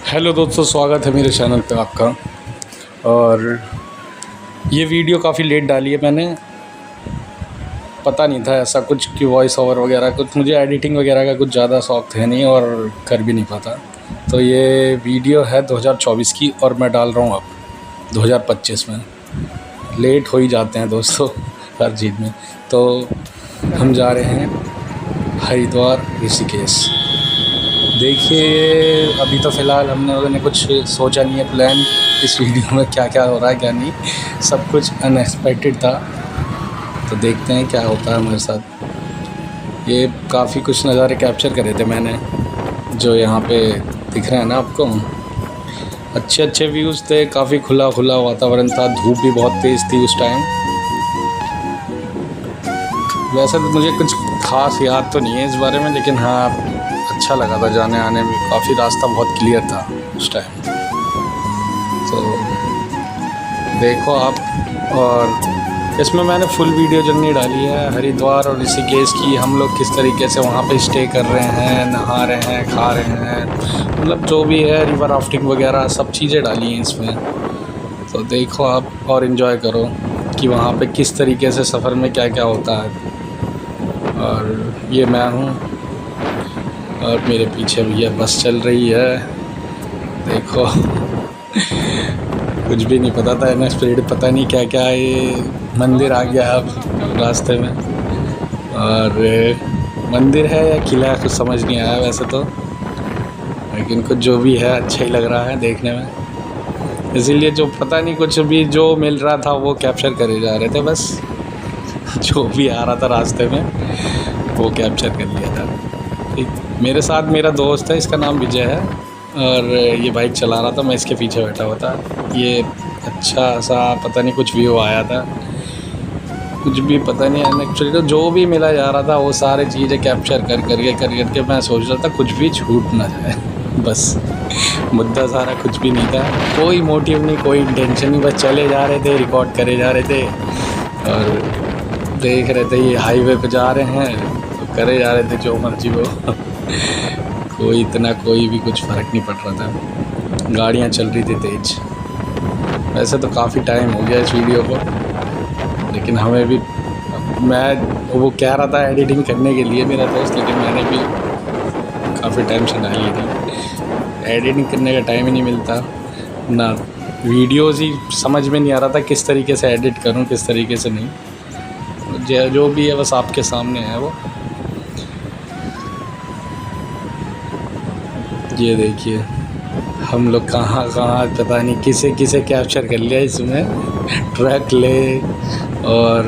Hello दोस्तों, स्वागत है मेरे चैनल पे आपका। और ये वीडियो काफ़ी लेट डाली है मैंने, पता नहीं था ऐसा कुछ कि वॉइस ओवर वगैरह कुछ, मुझे एडिटिंग वगैरह का कुछ ज़्यादा शौक है नहीं और कर भी नहीं पाता। तो ये वीडियो है 2024 की और मैं डाल रहा हूँ अब 2025 में। लेट हो ही जाते हैं दोस्तों हर चीज़ में। तो हम जा रहे हैं हरिद्वार ऋषिकेश। देखिए अभी तो फ़िलहाल हमने कुछ सोचा नहीं है प्लान इस वीडियो में क्या क्या हो रहा है क्या नहीं, सब कुछ अनएक्सपेक्टेड था। तो देखते हैं क्या होता है हमारे साथ। ये काफ़ी कुछ नज़ारे कैप्चर करे थे मैंने, जो यहाँ पे दिख रहे हैं ना आपको। अच्छे अच्छे व्यूज़ थे, काफ़ी खुला खुला वातावरण था, धूप भी बहुत तेज़ थी उस टाइम। वैसे तो मुझे कुछ ख़ास याद तो नहीं है इस बारे में, लेकिन हाँ अच्छा लगा था जाने आने में, काफ़ी रास्ता बहुत क्लियर था उस टाइम। तो देखो आप, और इसमें मैंने फुल वीडियो जर्नी डाली है हरिद्वार और ऋषिकेश की। हम लोग किस तरीके से वहाँ पे स्टे कर रहे हैं, नहा रहे हैं, खा रहे हैं, मतलब जो भी है, रिवर राफ्टिंग वगैरह सब चीज़ें डाली हैं इसमें। तो देखो आप और इन्जॉय करो कि वहाँ पे किस तरीके से सफ़र में क्या क्या होता है। और ये मैं हूँ और मेरे पीछे भैया बस चल रही है, देखो कुछ भी नहीं पता था ना, स्पीड पता नहीं क्या क्या। ये मंदिर आ गया अब रास्ते में, और मंदिर है या किला कुछ समझ नहीं आया वैसे तो, लेकिन कुछ जो भी है अच्छा ही लग रहा है देखने में। इसीलिए जो पता नहीं कुछ भी जो मिल रहा था वो कैप्चर करे जा रहे थे बस। जो भी आ रहा था रास्ते में वो कैप्चर कर लिया था। ठीक, मेरे साथ मेरा दोस्त है, इसका नाम विजय है, और ये बाइक चला रहा था, मैं इसके पीछे बैठा हुआ था। ये अच्छा सा पता नहीं कुछ व्यू आया था, कुछ भी पता नहीं एक्चुअली। तो जो भी मिला जा रहा था वो सारे चीज़ें कैप्चर करके मैं सोच रहा था कुछ भी छूट ना जाए बस। मुद्दा सारा कुछ भी नहीं था, कोई मोटिव नहीं, कोई इंटेंशन नहीं, बस चले जा रहे थे, रिकॉर्ड करे जा रहे थे और देख रहे थे ये हाईवे पे जा रहे हैं तो करे जा रहे थे जो मर्जी वो। कोई भी कुछ फ़र्क नहीं पड़ रहा था, गाड़ियाँ चल रही थी तेज़। वैसे तो काफ़ी टाइम हो गया इस वीडियो को, लेकिन हमें भी, मैं वो कह रहा था एडिटिंग करने के लिए मेरा दोस्त, लेकिन मैंने भी काफ़ी टाइम से डाली थी। एडिटिंग करने का टाइम ही नहीं मिलता ना, वीडियोज़ ही समझ में नहीं आ रहा था किस तरीके से एडिट करूं किस तरीके से नहीं। जो भी है बस आपके सामने है वो। ये देखिए हम लोग कहाँ कहाँ पता नहीं किसे किसे कैप्चर कर लिया इसमें। ट्रक ले और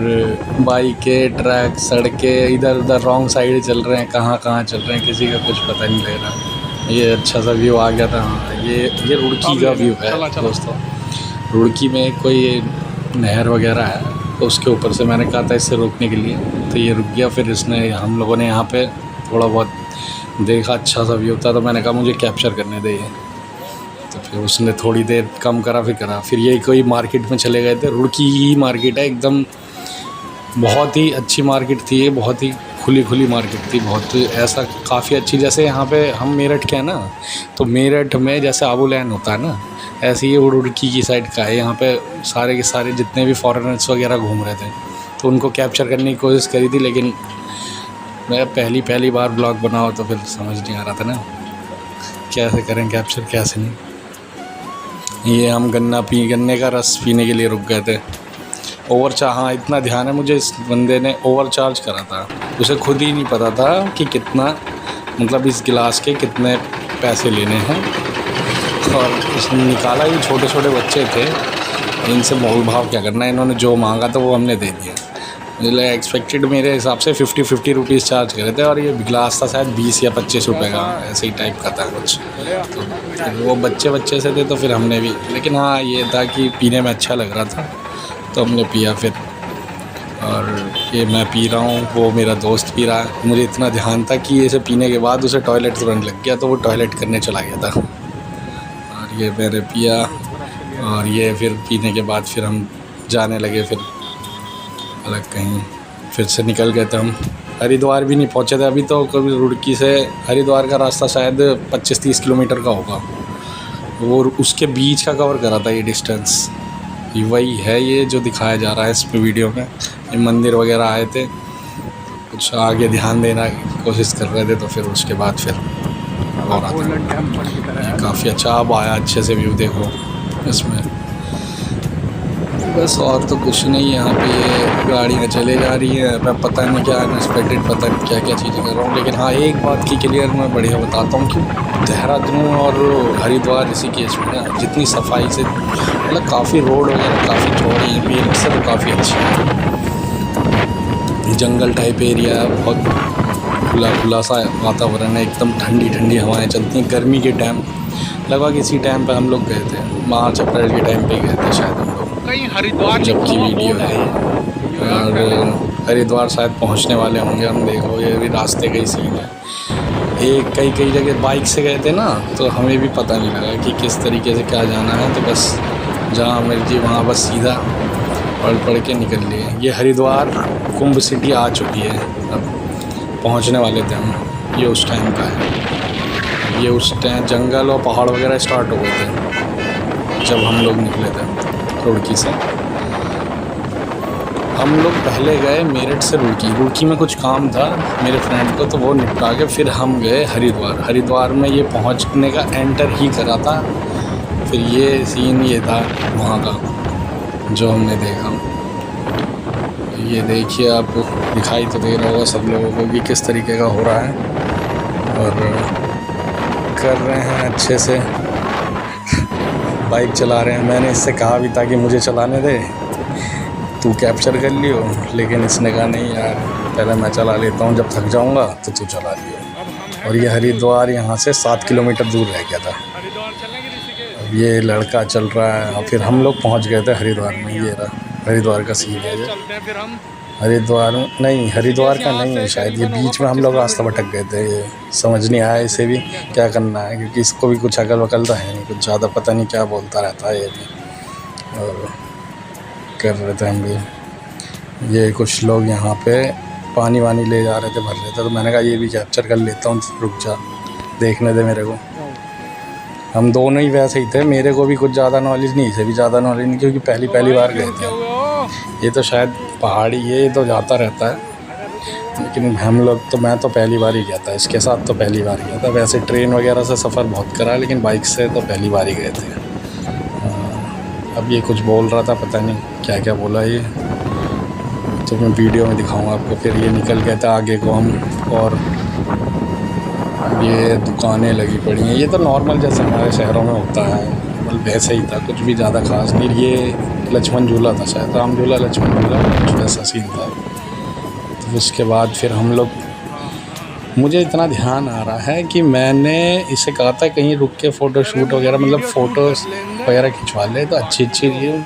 बाइकें, ट्रक, सड़कें, इधर उधर रॉन्ग साइड चल रहे हैं, कहाँ कहाँ चल रहे हैं किसी का कुछ पता नहीं लग रहा। ये अच्छा सा व्यू आ गया था। हाँ, ये रुड़की का व्यू है दोस्तों। रुड़की में कोई नहर वगैरह है, तो उसके ऊपर से मैंने कहा था इससे रोकने के लिए, तो ये रुक गया। फिर इसने, हम लोगों ने यहाँ पे थोड़ा बहुत देखा, अच्छा सा व्यू था, तो मैंने कहा मुझे कैप्चर करने दे। तो फिर उसने थोड़ी देर कम करा, फिर ये कोई मार्केट में चले गए थे। रुड़की ही मार्केट है एकदम, बहुत ही अच्छी मार्केट थी ये, बहुत ही खुली मार्केट थी, बहुत ऐसा काफ़ी अच्छी। जैसे यहाँ पे हम मेरठ के हैं ना, तो मेरठ में जैसे आबू लैन होता है ना, ऐसे ही रुड़की की साइड का है। यहाँ पे सारे के सारे जितने भी फॉरेनर्स वगैरह घूम रहे थे, तो उनको कैप्चर करने की कोशिश करी थी, लेकिन मैं पहली बार ब्लॉग बनाओ तो फिर समझ नहीं आ रहा था ना कैसे करें कैप्चर कैसे नहीं। ये हम गन्ने का रस पीने के लिए रुक गए थे। हाँ, इतना ध्यान है मुझे, इस बंदे ने ओवर चार्ज करा था, उसे खुद ही नहीं पता था कि कितना, मतलब इस गिलास के कितने पैसे लेने हैं। और उसने निकाला, ये छोटे छोटे बच्चे थे, इनसे मोल भाव क्या करना है, इन्होंने जो मांगा तो वो हमने दे दिया। मुझे लगा एक्सपेक्टेड मेरे हिसाब से 50 रुपीज़ चार्ज करे थे, और ये गिलास था शायद 20 या 25 रुपये का, ऐसे ही टाइप का था कुछ। तो वो बच्चे से थे तो फिर हमने भी, लेकिन हाँ ये था कि पीने में अच्छा लग रहा था तो हमने पिया फिर। और ये मैं पी रहा हूँ, वो मेरा दोस्त पी रहा है। मुझे इतना ध्यान था कि इसे पीने के बाद उसे टॉयलेट तुरंत लग गया, तो वो टॉयलेट करने चला गया था। और ये मैंने पिया, और ये फिर पीने के बाद फिर हम जाने लगे, फिर अलग कहीं फिर से निकल गए थे हम। हरिद्वार भी नहीं पहुँचे थे अभी तो, कभी रुड़की से हरिद्वार का रास्ता शायद 25-30 किलोमीटर का होगा। वो उसके बीच का कवर करा था ये डिस्टेंस। ये वही है ये जो दिखाया जा रहा है इस वीडियो में। ये मंदिर वगैरह आए थे, कुछ आगे ध्यान देना की कोशिश कर रहे थे, तो फिर उसके बाद फिर हो रहा था। काफ़ी अच्छा अब आया, अच्छे से व्यू देखो इसमें। बस और तो कुछ नहीं। यहाँ पे ये गाड़ियाँ चले जा रही हैं। मैं पता नहीं क्या अनएक्सपेक्टेड, पता नहीं क्या क्या चीज़ें कर रहा हूँ, लेकिन हाँ एक बात की क्लियर मैं बढ़िया बताता हूँ कि देहरादून और हरिद्वार ऋषिकेश में ना जितनी सफाई से, मतलब काफ़ी रोड वगैरह काफ़ी चौड़ी है, मेरठ से तो काफ़ी अच्छी है। जंगल टाइप एरिया है, बहुत खुला खुला सा वातावरण है, एकदम ठंडी ठंडी हवाएं चलती हैं। गर्मी के टाइम लगभग इसी टाइम पे हम लोग गए थे, मार्च अप्रैल के टाइम पे गए थे शायद हम लोग, कहीं हरिद्वार जबकि वीडियो है। और हरिद्वार शायद पहुंचने वाले होंगे हम। देखो ये भी रास्ते का ही सीन है। एक कई जगह बाइक से गए थे ना, तो हमें भी पता नहीं लगा कि किस तरीके से क्या जाना है, तो बस जहाँ मर्जी वहाँ बस सीधा पढ़ के निकल लिए। ये हरिद्वार कुंभ सिटी आ चुकी है, अब पहुँचने वाले थे हम। ये उस टाइम का है, ये उस टाइम जंगल और पहाड़ वगैरह स्टार्ट हो गए थे जब हम लोग निकले थे रुड़की से। हम लोग पहले गए मेरठ से रुड़की में कुछ काम था मेरे फ्रेंड को, तो वो निपटा के फिर हम गए हरिद्वार में ये पहुंचने का एंटर ही करा था। फिर ये सीन ये था वहाँ का जो हमने देखा। ये देखिए, आप दिखाई तो दे रहा होगा सब लोगों को कि किस तरीके का हो रहा है, और कर रहे हैं अच्छे से, बाइक चला रहे हैं। मैंने इससे कहा भी था कि मुझे चलाने दे, तू कैप्चर कर लियो, लेकिन इसने कहा नहीं यार पहले मैं चला लेता हूँ, जब थक जाऊँगा तो तू चला लियो। और ये हरिद्वार यहाँ से 7 किलोमीटर दूर रह गया था। अब ये लड़का चल रहा है, और फिर हम लोग पहुँच गए थे हरिद्वार में। ये रहा हरिद्वार का सीन है। हरिद्वार का नहीं है शायद, ये बीच में हम लोग रास्ता भटक गए थे। ये समझ नहीं आया इसे भी क्या करना है, क्योंकि इसको भी कुछ अकल वकल तो है नहीं, कुछ ज़्यादा पता नहीं क्या बोलता रहता है ये भी। और कर रहे थे हम भी। ये कुछ लोग यहाँ पे पानी वानी ले जा रहे थे, भर रहे थे, तो मैंने कहा ये भी कैप्चर कर लेता हूँ, रुक जा देखने दे मेरे को। हम दोनों ही वैसे ही थे, मेरे को भी कुछ ज़्यादा नॉलेज नहीं, इसे भी ज़्यादा नॉलेज नहीं, क्योंकि पहली बार गए थे। ये तो शायद पहाड़ी ये तो जाता रहता है, लेकिन हम लोग तो, मैं तो पहली बार ही गया था इसके साथ, तो पहली बार गया था। वैसे ट्रेन वगैरह से सफ़र बहुत करा, लेकिन बाइक से तो पहली बार ही गए थे। अब ये कुछ बोल रहा था, पता नहीं क्या क्या बोला ये, तो मैं वीडियो में दिखाऊंगा आपको। फिर ये निकल गया था आगे को हम, और ये दुकानें लगी पड़ी हैं। ये तो नॉर्मल जैसे हमारे शहरों में होता है, मतलब वैसे ही था, कुछ भी ज़्यादा खास नहीं। ये लक्ष्मण झूला था शायद, राम झूला लक्ष्मण झूला कुछ वैसा सीन था। तो उसके बाद फिर हम लोग, मुझे इतना ध्यान आ रहा है कि मैंने इसे कहा था कहीं रुक के फ़ोटो शूट वगैरह, मतलब फ़ोटोज़ वगैरह खिंचवा ले, तो अच्छी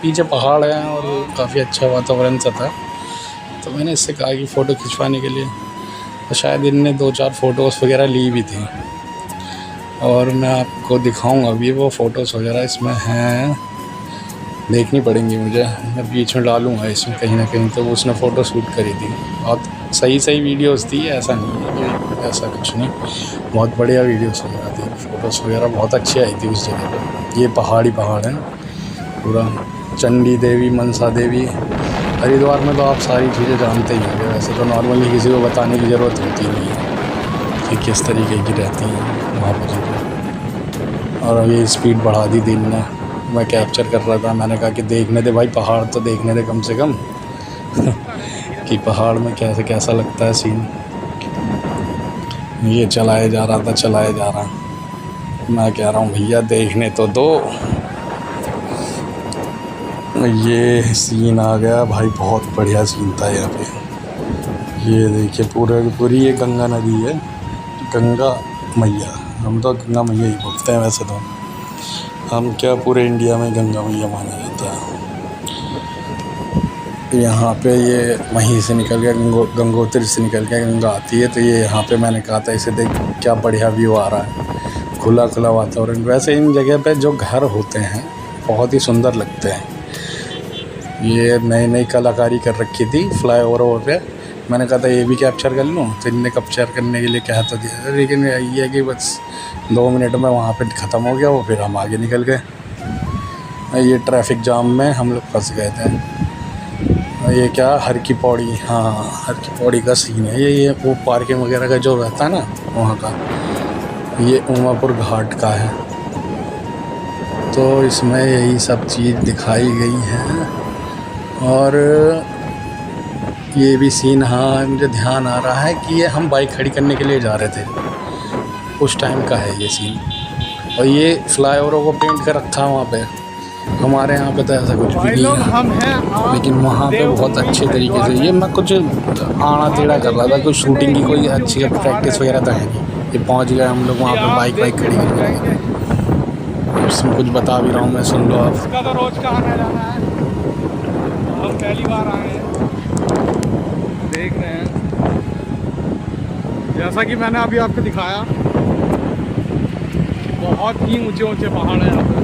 पीछे पहाड़ हैं और काफ़ी अच्छा वातावरण सा था। तो मैंने इससे कहा कि फ़ोटो खिंचवाने के लिए, तो शायद इनने 2-4 फ़ोटोज़ वगैरह ली भी थी, और मैं आपको दिखाऊंगा अभी वो फ़ोटोज़ वगैरह इसमें हैं, देखनी पड़ेंगी मुझे। मैं बीच में डालूंगा इसमें कहीं ना कहीं। तो उसने फ़ोटो शूट करी थी, बहुत सही वीडियोस थी, ऐसा नहीं है कि ऐसा कुछ नहीं, बहुत बढ़िया वीडियोस वगैरह थी, फ़ोटोज़ वगैरह बहुत अच्छी आई थी उस जगह पर। ये पहाड़ है पूरा, चंडी देवी, मनसा देवी। हरिद्वार में तो आप सारी चीज़ें जानते ही होंगे, वैसे तो नॉर्मली किसी को बताने की ज़रूरत होती नहीं है कि किस तरीके की रहती हैं वहाँ पर चीज़ें। और ये स्पीड बढ़ा दी दिन ने, मैं कैप्चर कर रहा था, मैंने कहा कि देखने दे भाई, पहाड़ तो देखने दे कम से कम कि पहाड़ में कैसा लगता है सीन। ये चलाए जा रहा, मैं कह रहा हूँ भैया देखने तो दो। ये सीन आ गया भाई, बहुत बढ़िया सीन था यहाँ पे। ये देखिए पूरी ये गंगा नदी है, गंगा मैया, हम तो गंगा मैया ही बोलते हैं वैसे तो, हम क्या पूरे इंडिया में गंगा मैया माना जाता है। यहाँ पे ये वहीं से निकल गया, गंगोत्री से निकल के गंगा आती है। तो ये यहाँ पे मैंने कहा था इसे देख क्या बढ़िया व्यू आ रहा है, खुला वातावरण। वैसे इन जगह पे जो घर होते हैं बहुत ही सुंदर लगते हैं। ये नई कलाकारी कर रखी थी फ्लाईओवर पे, मैंने कहा था ये भी कैप्चर कर लूँ, तो इनने कैप्चर करने के लिए कहा तो दिया, लेकिन ये है कि बस 2 मिनट में वहाँ पे ख़त्म हो गया वो, फिर हम आगे निकल गए। ये ट्रैफिक जाम में हम लोग फंस गए थे। ये क्या हर की पौड़ी, हाँ हर की पौड़ी का सीन है ये वो पार्किंग वगैरह का जो रहता है ना वहाँ का, ये उमापुर घाट का है। तो इसमें यही सब चीज़ दिखाई गई है। और ये भी सीन, हाँ मुझे ध्यान आ रहा है कि ये हम बाइक खड़ी करने के लिए जा रहे थे, उस टाइम का है ये सीन। और ये फ्लाईओवरों को पेंट कर रखा है वहाँ पे, हमारे यहाँ पे तो ऐसा कुछ भी नहीं है, लेकिन वहाँ पे बहुत अच्छे तरीके से। ये मैं कुछ आड़ा टेढ़ा कर रहा था, कोई शूटिंग की कोई अच्छी प्रैक्टिस वगैरह तो है नहीं। ये पहुँच गए हम लोग वहाँ पे बाइक खड़ी करके, उसमें कुछ बता भी रहा हूँ मैं, सुन लो आप। इसका तो रोज का आना जाना है, हम पहली बार आए हैं, देख रहे हैं। जैसा कि मैंने अभी आपको दिखाया कि बहुत ही ऊंचे ऊंचे पहाड़ हैं यहाँ पे,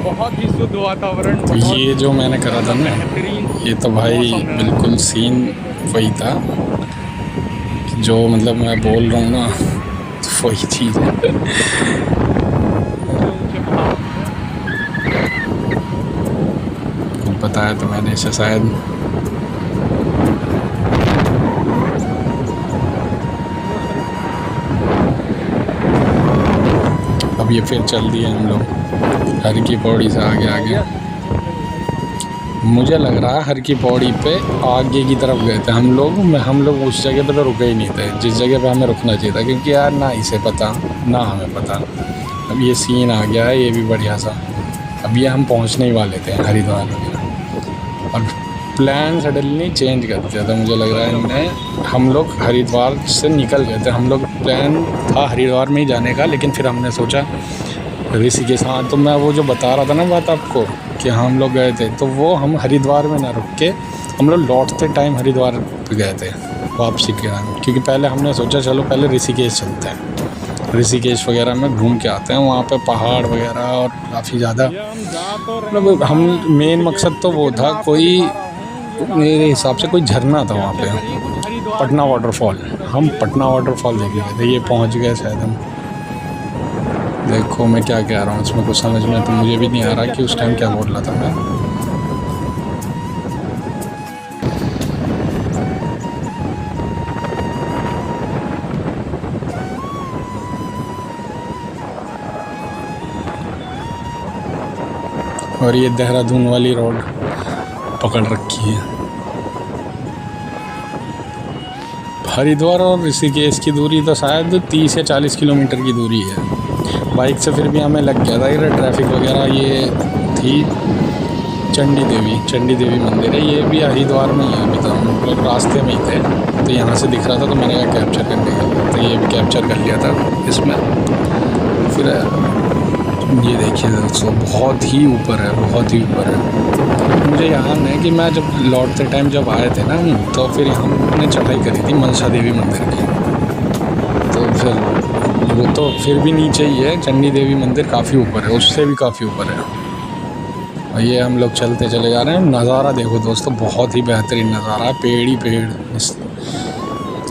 बहुत ही शुद्ध वातावरण। ये जो मैंने करा था ना, ये तो भाई बिल्कुल सीन वही था जो मतलब मैं बोल रहा हूँ ना, तो वही चीज़ है। बताया तो मैंने इसे शायद। अब ये फिर चल दिए हम लोग हर की पौड़ी से आगे। मुझे लग रहा है हर की पौड़ी पे आगे की तरफ गए थे हम लोग उस जगह पे तो रुके ही नहीं थे जिस जगह पे हमें रुकना चाहिए था, क्योंकि यार ना इसे पता ना हमें पता। अब ये सीन आ गया है, ये भी बढ़िया सा। अब ये हम पहुंचने ही वाले थे हरिद्वार वगैरह, और प्लान सडनली चेंज कर दिया था। मुझे लग रहा है इनने, हम लोग हरिद्वार से निकल गए थे, हम लोग प्लान था हरिद्वार में ही जाने का, लेकिन फिर हमने सोचा ऋषिकेश। हाँ तो मैं वो जो बता रहा था ना बात आपको कि हम लोग गए थे, तो वो हम हरिद्वार में ना रुक के हम लोग लौटते टाइम हरिद्वार पे गए थे वापसी के टाइम, क्योंकि पहले हमने सोचा चलो पहले ऋषिकेश चलते हैं, ऋषिकेश वगैरह में घूम के आते हैं, वहाँ पे पहाड़ वगैरह और काफ़ी ज़्यादा मतलब हम मेन मकसद तो वो था, कोई मेरे हिसाब से कोई झरना था वहाँ पे, पटना वाटरफॉल। हम पटना वाटरफॉल देखे गए थे, ये पहुँच गए शायद हम। देखो मैं क्या कह रहा हूँ, इसमें कुछ समझ में तो मुझे भी नहीं आ रहा कि उस टाइम क्या बोल रहा था मैं। और ये देहरादून वाली रोड पकड़ रखी है। हरिद्वार और ऋषिकेश की दूरी तो शायद 30 या 40 किलोमीटर की दूरी है। बाइक से फिर भी हमें लग गया था इधर ट्रैफिक वगैरह। ये थी चंडी देवी मंदिर है, ये भी हरिद्वार में ही है। अभी तो हम लोग रास्ते में ही थे, तो यहाँ से दिख रहा था तो मैंने कहा कैप्चर करने के लिए, तो ये भी कैप्चर कर लिया था इसमें। फिर ये देखिए दोस्तों, बहुत ही ऊपर है। मुझे याद है कि मैं जब लौटते टाइम जब आए थे ना, तो फिर हमने चढ़ाई करी थी मनसा देवी मंदिर की, तो फिर वो तो फिर भी नीचे ही है। चंडी देवी मंदिर काफ़ी ऊपर है, उससे भी काफ़ी ऊपर है। और ये हम लोग चलते चले जा रहे हैं। नज़ारा देखो दोस्तों, बहुत ही बेहतरीन नज़ारा है, पेड़ ही पेड़।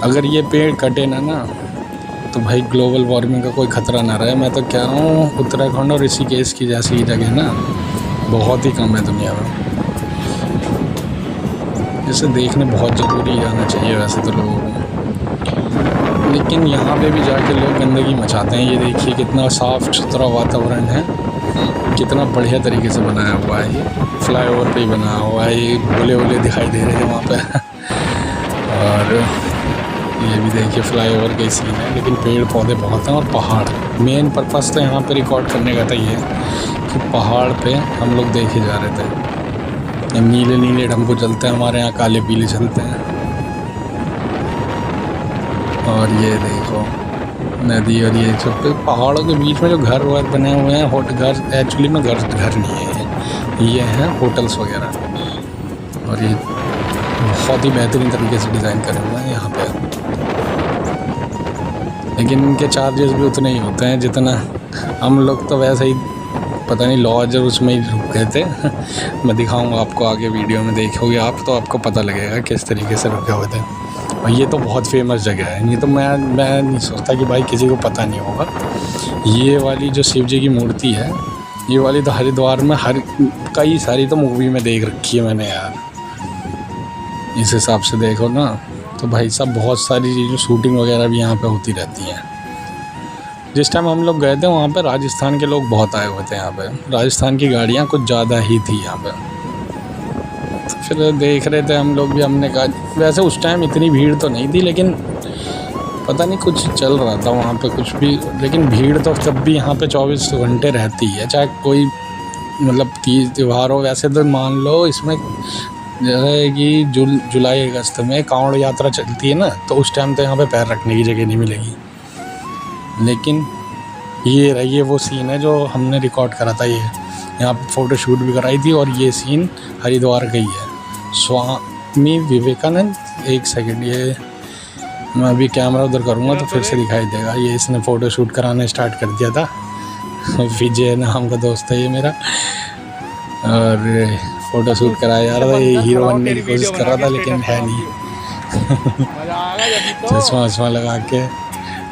अगर ये पेड़ कटे ना तो भाई ग्लोबल वार्मिंग का कोई ख़तरा ना रहे। मैं तो कह रहा हूँ उत्तराखंड और ऋषिकेश की जैसी जगह ना बहुत ही कम है दुनिया में। इसे देखने बहुत ज़रूरी जाना चाहिए वैसे तो लोगों को, लेकिन यहाँ पे भी जाके लोग गंदगी मचाते हैं। ये देखिए कितना साफ़ सुथरा वातावरण है, कितना बढ़िया तरीके से बनाया हुआ है। ये फ्लाईओवर पे ही बना हुआ है, ये गोले दिखाई दे रहे हैं वहाँ पे। और ये भी देखिए फ्लाईओवर के सीन है, लेकिन पेड़ पौधे बहुत हैं और पहाड़। मेन पर्पस तो यहाँ पे रिकॉर्ड करने का था ये कि पहाड़ पे हम लोग देखे जा रहे थे। नीले ढंबू चलते हैं, हमारे यहाँ काले पीले चलते हैं। और ये देखो नदी, और ये सब पहाड़ों के बीच में जो घर बने हुए हैं, घर एक्चुअली में घर नहीं है ये हैं होटल्स वगैरह। और ये बहुत ही बेहतरीन तरीके से डिज़ाइन करे हुए हैं यहाँ पे, लेकिन इनके चार्जेस भी उतने ही होते हैं जितना हम लोग तो वैसे ही पता नहीं लॉज और उसमें ही रुक गए थे। मैं दिखाऊंगा आपको आगे, वीडियो में देखोगे आप तो आपको पता लगेगा किस तरीके से रुके हुए थे। और ये तो बहुत फेमस जगह है, ये तो मैं नहीं सोचता कि भाई किसी को पता नहीं होगा। ये वाली जो शिव जी की मूर्ति है, ये वाली तो हरिद्वार में कई सारी तो मूवी में देख रखी है मैंने यार। इस हिसाब से देखो ना तो भाई साहब बहुत सारी चीज़ें शूटिंग वगैरह भी यहाँ पे होती रहती हैं। जिस टाइम हम लोग गए थे वहाँ पे राजस्थान के लोग बहुत आए हुए थे यहाँ पे, राजस्थान की गाड़ियाँ कुछ ज़्यादा ही थी यहाँ पे। तो फिर देख रहे थे हम लोग भी, हमने कहा वैसे उस टाइम इतनी भीड़ तो नहीं थी, लेकिन पता नहीं कुछ चल रहा था वहाँ पे कुछ भी। लेकिन भीड़ तो जब भी यहाँ पे 24 घंटे रहती है, चाहे कोई मतलब तीज त्यौहार हो। वैसे तो मान लो इसमें जैसे कि जुलाई अगस्त में कांवड़ यात्रा चलती है ना, तो उस टाइम तो यहाँ पे पैर रखने की जगह नहीं मिलेगी। लेकिन ये वो सीन है जो हमने रिकॉर्ड करा था। ये यहाँ पे फ़ोटो शूट भी कराई थी, और ये सीन हरिद्वार का ही है। स्वामी विवेकानंद, एक सेकंड, ये मैं अभी कैमरा उधर करूँगा तो फिर से दिखाई देगा। ये इसने फ़ोटो शूट कराना स्टार्ट कर दिया था। विजय नाम का दोस्त है ये मेरा, और फ़ोटो शूट कराया जा रहा था। ये हीरो बनने की कोशिश कर रहा था लेकिन है नहीं। चश्मा वश्मा लगा के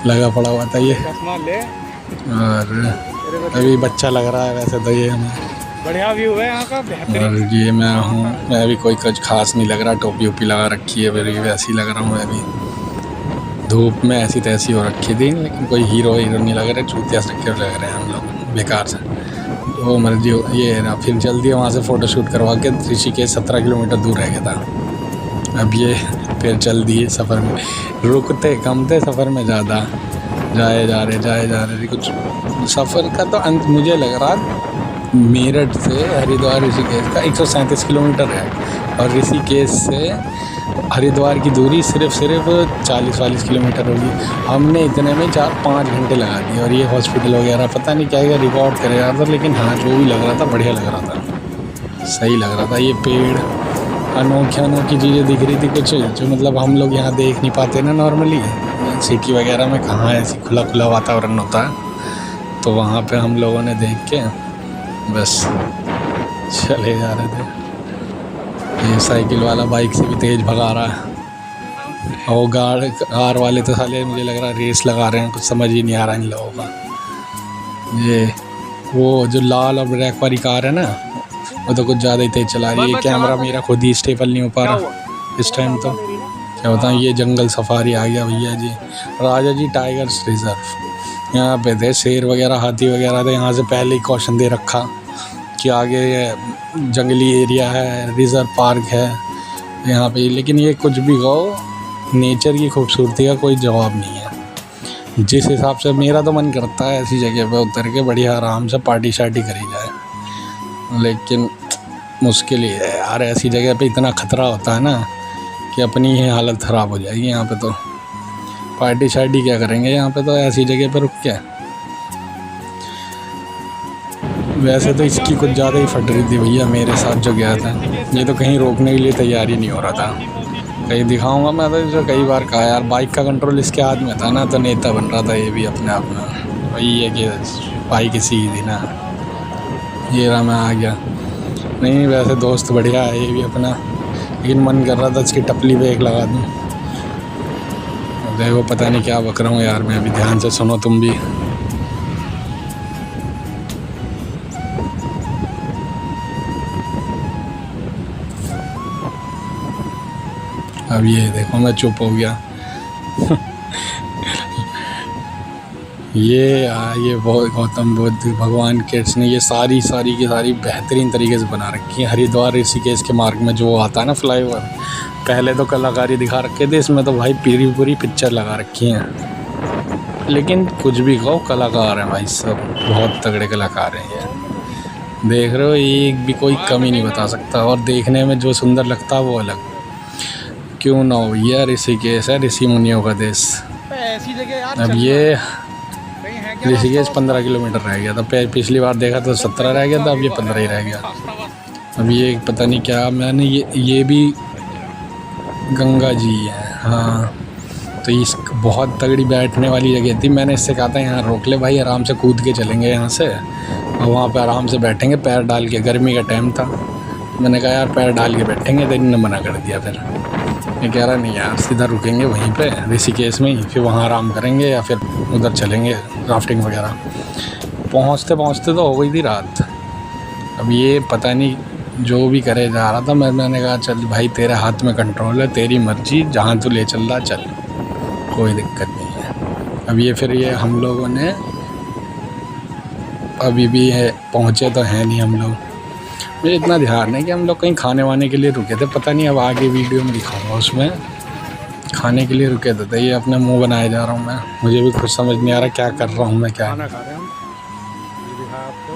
लगा पड़ा हुआ था ये, और अभी बच्चा लग रहा है वैसे तो ये हमें। बढ़िया व्यू है यहाँ का, बेहतरीन। और ये मैं हूँ, मैं अभी कोई कुछ खास नहीं लग रहा, टोपी ओपी लगा रखी है, फिर वैसे ही लग रहा हूँ मैं अभी। धूप में ऐसी तैसी हो रखी थी, लेकिन कोई हीरो नहीं लग रहे, चूतिया से लग रहे हैं हम लोग बेकार से। वो मर्जी ये ना, फिर जल्दी वहाँ से फ़ोटो शूट करवा के ऋषिकेश 17 किलोमीटर दूर रह गया था। अब ये फिर चल दिए सफ़र में, रुकते कम थे सफ़र में ज़्यादा, जाए जा रहे कुछ। सफ़र का तो अंत मुझे लग रहा मेरठ से हरिद्वार ऋषिकेश का 137 किलोमीटर है, और ऋषिकेश से हरिद्वार की दूरी सिर्फ 40-40 किलोमीटर होगी। हमने इतने में 4-5 घंटे लगा दिए। और ये हॉस्पिटल वगैरह पता नहीं क्या रिकॉर्ड करे जा रहा था, लेकिन हाँ जो भी लग रहा था बढ़िया लग रहा था, सही लग रहा था। ये पेड़ अनोखी चीज़ें दिख रही थी कुछ, जो मतलब हम लोग यहाँ देख नहीं पाते ना नॉर्मली। सिटी वगैरह में कहाँ ऐसी खुला वातावरण होता है, तो वहाँ पे हम लोगों ने देख के बस चले जा रहे थे। ये साइकिल वाला बाइक से भी तेज़ भगा रहा है, और कार वाले तो साले मुझे लग रहा है रेस लगा रहे हैं, कुछ समझ ही नहीं आ रहा इन लोगों का। ये वो जो लाल और ब्लैक वाली कार है ना, वो तो कुछ ज़्यादा ही तेज़ चला रही है। कैमरा मेरा खुद ही स्टेबल नहीं हो पा रहा इस टाइम, तो क्या बताऊँ। ये जंगल सफारी आ गया भैया जी, राजा जी टाइगर्स रिजर्व। यहाँ पे थे शेर वगैरह, हाथी वगैरह थे। यहाँ से पहले ही कॉशन दे रखा कि आगे जंगली एरिया है, रिज़र्व पार्क है यहाँ पे। लेकिन ये कुछ भी कहो, नेचर की खूबसूरती का कोई जवाब नहीं है। जिस हिसाब से मेरा तो मन करता है ऐसी जगह पे उतर के बढ़िया आराम से पार्टी शार्टी करी जाए, लेकिन मुश्किल ही है यार। ऐसी जगह पे इतना ख़तरा होता है ना कि अपनी ही हालत ख़राब हो जाएगी। यहाँ पे तो पार्टी शार्टी क्या करेंगे यहाँ पे, तो ऐसी जगह पे रुक के। वैसे तो इसकी कुछ ज़्यादा ही फट रही थी भैया मेरे साथ जो गया था। ये तो कहीं रोकने के लिए तैयार ही नहीं हो रहा था। कहीं दिखाऊंगा मैं तो जो कई बार कहा यार, बाइक का कंट्रोल इसके हाथ में था ना, तो नेता बन रहा था ये भी अपने आप में। वही है कि बाइक इसी की थी ना। ये रहा मैं आ गया। नहीं वैसे दोस्त बढ़िया है ये भी अपना, लेकिन मन कर रहा था इसकी टपली पे एक लगा दूँ। देखो पता नहीं क्या बक रहा हूँ यार मैं, अभी ध्यान से सुनो तुम भी। अब ये देखो मैं चुप हो गया। ये बहुत गौतम बुद्ध भगवान के ने ये सारी की सारी बेहतरीन तरीके से बना रखी है। हरिद्वार ऋषिकेश के मार्ग में जो आता है ना फ्लाईओवर, पहले तो कलाकारी दिखा रखे थे, इसमें तो भाई पूरी पिक्चर लगा रखी है। लेकिन कुछ भी कहो कलाकार हैं भाई, सब बहुत तगड़े कलाकार हैं ये। देख रहे हो एक भी कोई कमी नहीं बता सकता, और देखने में जो सुंदर लगता है वो अलग क्यों ना हो। ये ऋषिकेश है, ऋषि मुनियों का देश। ऐसी जगह यार, अब ये ऋषिकेश 15 किलोमीटर रह गया था। पिछली बार देखा तो 17 रह गया था, अब ये 15 ही रह गया। अब ये पता नहीं क्या मैंने ये भी गंगा जी है हाँ। तो इस बहुत तगड़ी बैठने वाली जगह थी। मैंने इससे कहा था यहाँ रोक ले भाई, आराम से कूद के चलेंगे यहाँ से, और वहाँ पे आराम से बैठेंगे पैर डाल के। गर्मी का टाइम था, मैंने कहा यार पैर डाल के बैठेंगे, तो इन्होंने मना कर दिया। फिर मैं कह रहा नहीं यार, सीधा रुकेंगे वहीं पे ऋषिकेश में ही, फिर वहाँ आराम करेंगे या फिर उधर चलेंगे राफ्टिंग वगैरह। पहुँचते पहुँचते तो हो गई थी रात। अब ये पता नहीं जो भी करे जा रहा था, मैंने कहा चल भाई तेरे हाथ में कंट्रोल है, तेरी मर्ज़ी, जहाँ तू ले चल रहा चल, कोई दिक्कत नहीं है। अब ये फिर ये हम लोगों ने अभी भी है पहुँचे तो हैं नहीं हम लोग। मुझे इतना ध्यान है कि हम लोग कहीं खाने वाने के लिए रुके थे, पता नहीं अब आगे वीडियो में दिखाऊंगा, उसमें खाने के लिए रुके थे। ये अपने मुंह बनाए जा रहा हूँ मैं, मुझे भी कुछ समझ नहीं आ रहा क्या कर रहा हूँ मैं, क्या खाना खा रहे हैं हम। ये दिखाया आपको,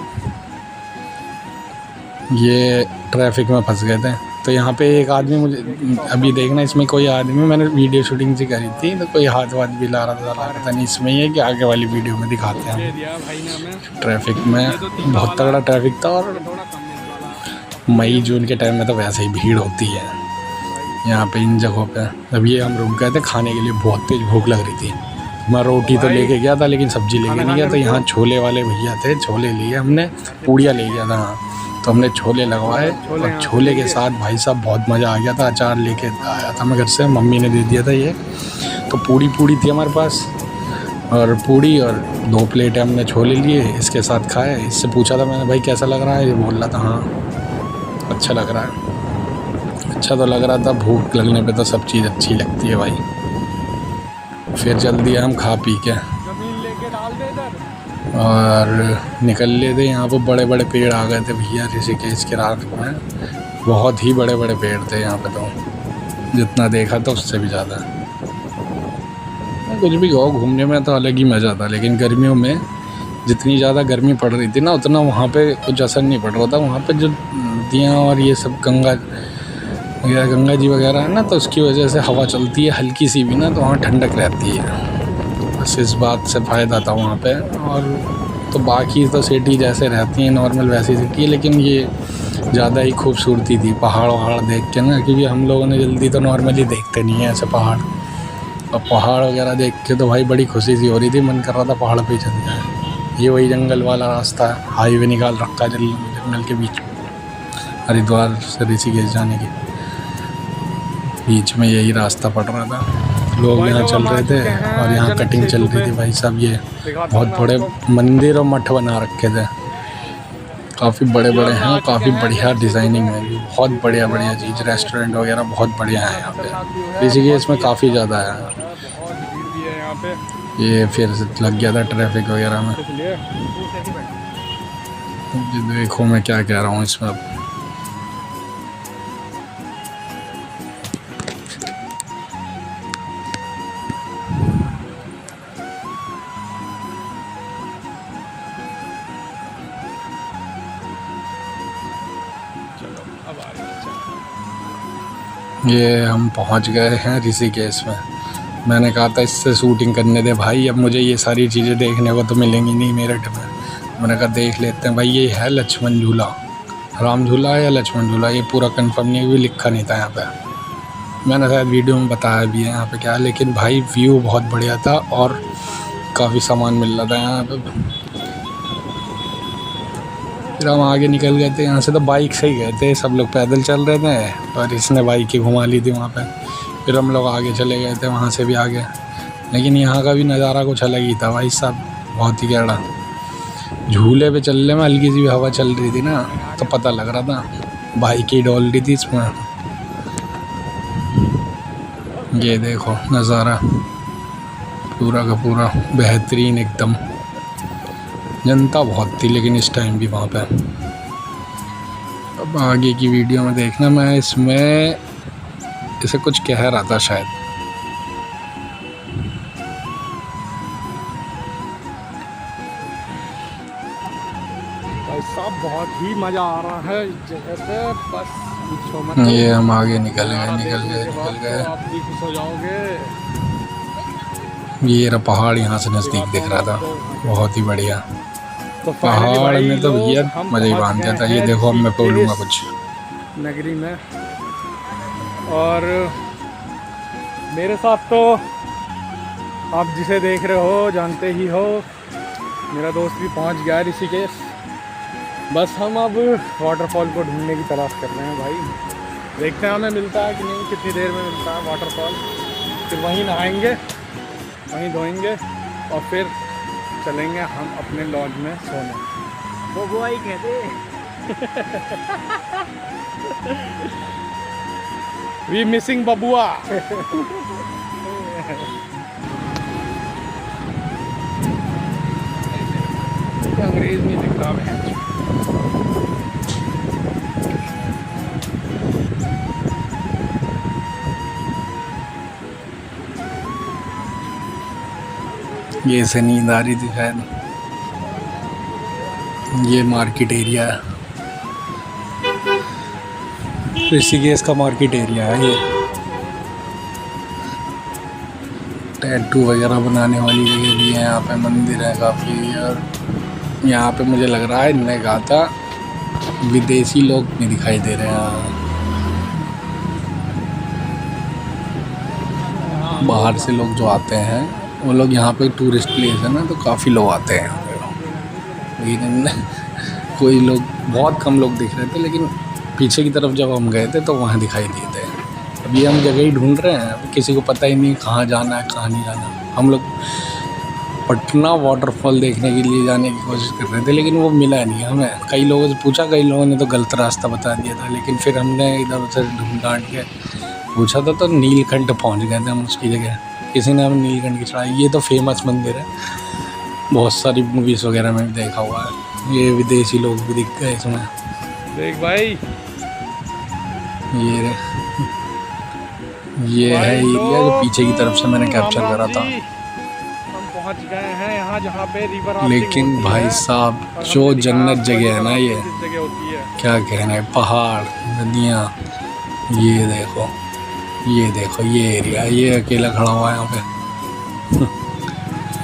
ये ट्रैफिक में फंस गए थे। तो यहाँ पे एक आदमी, मुझे अभी देखना इसमें कोई आदमी, मैंने वीडियो शूटिंग से करी थी, तो कोई हाथ वाथ भी ला रहा था, पता नहीं इसमें ही है कि आगे वाली वीडियो में दिखाते हैं। ये दिया भाई ने हमें। ट्रैफिक में बहुत तगड़ा ट्रैफिक था, और थोड़ा कम वाला। मई जून के टाइम में तो वैसे ही भीड़ होती है यहाँ पे इन जगहों पे। अब ये हम रुक गए थे खाने के लिए, बहुत तेज़ भूख लग रही थी। मैं रोटी तो लेके गया था लेकिन सब्ज़ी लेके नहीं गया, तो यहाँ छोले वाले भैया थे, छोले लिए हमने, पूड़ियाँ ले गया था हाँ, तो हमने छोले लगवाए। और छोले के साथ भाई साहब बहुत मज़ा आ गया था। अचार लेके आया था मैं घर से, मम्मी ने दे दिया था ये। तो पूड़ी थी हमारे पास, और पूड़ी और 2 प्लेट हमने छोले लिए, इसके साथ खाए। इससे पूछा था मैंने भाई कैसा लग रहा है, ये बोल रहा था हाँ अच्छा लग रहा है। अच्छा तो लग रहा था, भूख लगने पे तो सब चीज़ अच्छी लगती है भाई। फिर चल दिया हम खा पी के जमीन लेके डाल दे इधर। और निकल ले थे। यहाँ पे बड़े बड़े पेड़ आ गए थे भैया ऋषिकेश के रात में, बहुत ही बड़े बड़े पेड़ थे यहाँ पे, तो जितना देखा था उससे भी ज़्यादा। कुछ भी कहो, घूमने में तो अलग ही मज़ा था, लेकिन गर्मियों में जितनी ज़्यादा गर्मी पड़ रही थी ना, उतना वहाँ पे कुछ असर नहीं पड़ रहा था। वहाँ पे जो नदियाँ और ये सब गंगा जी वगैरह है ना, तो उसकी वजह से हवा चलती है हल्की सी भी ना, तो वहाँ ठंडक रहती है। बस इस बात से फ़ायदा था वहाँ पे। और तो बाकी तो सिटी जैसे रहती हैं नॉर्मल वैसी सिटी है, लेकिन ये ज़्यादा ही खूबसूरती थी पहाड़ वहाड़ देख के ना, क्योंकि हम लोगों ने जल्दी तो नॉर्मली देखते नहीं है ऐसे पहाड़। और पहाड़ वगैरह देख के तो भाई बड़ी खुशी सी हो रही थी, मन कर रहा था पहाड़ पे चल जाए। ये वही जंगल वाला रास्ता है, हाईवे निकाल रखा है जंगल के बीच, हरिद्वार से ऋषिकेश जाने के बीच में यही रास्ता पड़ रहा था। लोग यहाँ चल रहे थे और यहाँ कटिंग चल रही थी भाई साहब। ये बहुत बड़े मंदिर और मठ बना रखे थे, काफ़ी बड़े बड़े हैं, काफ़ी बढ़िया डिज़ाइनिंग है, बहुत बढ़िया बढ़िया चीज़। रेस्टोरेंट वगैरह बहुत बढ़िया है यहाँ पे ऋषिकेश में, काफ़ी ज़्यादा है। बहुत भीड़ भी है यहाँ पे। ये फिर लग गया था ट्रैफिक वगैरह में। देखो मैं क्या कह रहा हूँ इसमें अब। ये हम पहुंच गए हैं ऋषिकेश में। मैंने कहा था इससे शूटिंग करने दे भाई, अब मुझे ये सारी चीज़ें देखने को तो मिलेंगी नहीं मेरठ में। मैंने कहा देख लेते हैं भाई। ये है लक्ष्मण झूला, राम झूला या लक्ष्मण झूला, ये पूरा कंफर्म नहीं, भी लिखा नहीं था यहाँ पे। मैंने शायद वीडियो में बताया भी है यहाँ पे क्या है, लेकिन भाई व्यू बहुत बढ़िया था और काफ़ी सामान मिल रहा था यहाँ पे। फिर हम आगे निकल गए थे यहाँ से, तो बाइक से ही गए थे, सब लोग पैदल चल रहे थे और इसने बाइक ही घुमा ली थी वहाँ पे। फिर हम लोग आगे चले गए थे, वहाँ से भी आगे। लेकिन यहाँ का भी नज़ारा कुछ अलग ही था भाई साहब, बहुत ही गहरा। झूले पे चलने में हल्की सी भी हवा चल रही थी ना, तो पता लग रहा था बाइक ही डोल रही थी इसमें। ये देखो नज़ारा पूरा का पूरा बेहतरीन एकदम। जनता बहुत थी लेकिन इस टाइम भी वहाँ पे। अब आगे की वीडियो में देखना, मैं इसमें इसे कुछ कह रहा था शायद। भाई साहब बहुत ही मज़ा आ रहा है इस जगह पे, बस पूछो मत। ये हम आगे निकल गए। तो आप भी खुश हो जाओगे। ये रहा पहाड़, यहाँ से नज़दीक दिख रहा था, बहुत ही बढ़िया। तो पहाड़ में तो भैया मज़ा ही बांध दिया था। ये देखो अब मैं बोलूँगा कुछ नगरी में, और मेरे साथ तो आप जिसे देख रहे हो जानते ही हो, मेरा दोस्त भी पहुंच गया ऋषिकेश। बस हम अब वाटरफॉल को ढूंढने की तलाश कर रहे हैं भाई। देखते हैं हमें मिलता है कि नहीं, कितनी देर में मिलता है वाटरफॉल। फिर वहीं नहाएंगे, वहीं धोएंगे और फिर चलेंगे हम अपने लॉज में सोने। वो बुआ ही कहते वी मिसिंग बबुआ। अंग्रेज नहीं दिख रहा है। ये से नींद आ रही थी शायद। ये मार्केट एरिया है, ऋषिकेश का मार्केट एरिया है ये। टैटू वगैरह बनाने वाली जगह भी है, यहाँ पे मंदिर है काफ़ी। और यहाँ पे मुझे लग रहा है इनने कहा था विदेशी लोग नहीं दिखाई दे रहे हैं, बाहर से लोग जो आते हैं वो लोग यहाँ पे टूरिस्ट प्लेस है ना, तो काफ़ी लोग आते हैं यहाँ पे। लेकिन कोई लोग, बहुत कम लोग दिख रहे थे, लेकिन पीछे की तरफ जब हम गए थे तो वहाँ दिखाई दिए थे। अभी हम जगह ही ढूंढ रहे हैं, किसी को पता ही नहीं कहाँ जाना है कहाँ नहीं जाना। हम लोग पटना वाटरफॉल देखने के लिए जाने की कोशिश कर रहे थे, लेकिन वो मिला नहीं हमें। कई लोगों से पूछा, कई लोगों ने तो गलत रास्ता बता दिया था, लेकिन फिर हमने इधर उधर ढूंढ ढांड के पूछा था तो नीलकंठ पहुँच गए थे हम उसकी जगह। किसी ने हमें नीलकंठ की चढ़ाई, ये तो फेमस मंदिर है, बहुत सारी मूवीज़ वगैरह में भी देखा हुआ है। ये विदेशी लोग भी दिख गए इसमें। देख भाई, ये है एरिया जो पीछे की तरफ से मैंने कैप्चर करा था। हम पहुंच गए हैं यहाँ जहाँ पे रिवर। लेकिन भाई साहब जो जन्नत जगह है ना, ये जगह होती है, क्या कहना है, पहाड़, नदियाँ, ये देखो, ये देखो, ये एरिया, ये अकेला खड़ा हुआ है यहाँ पे।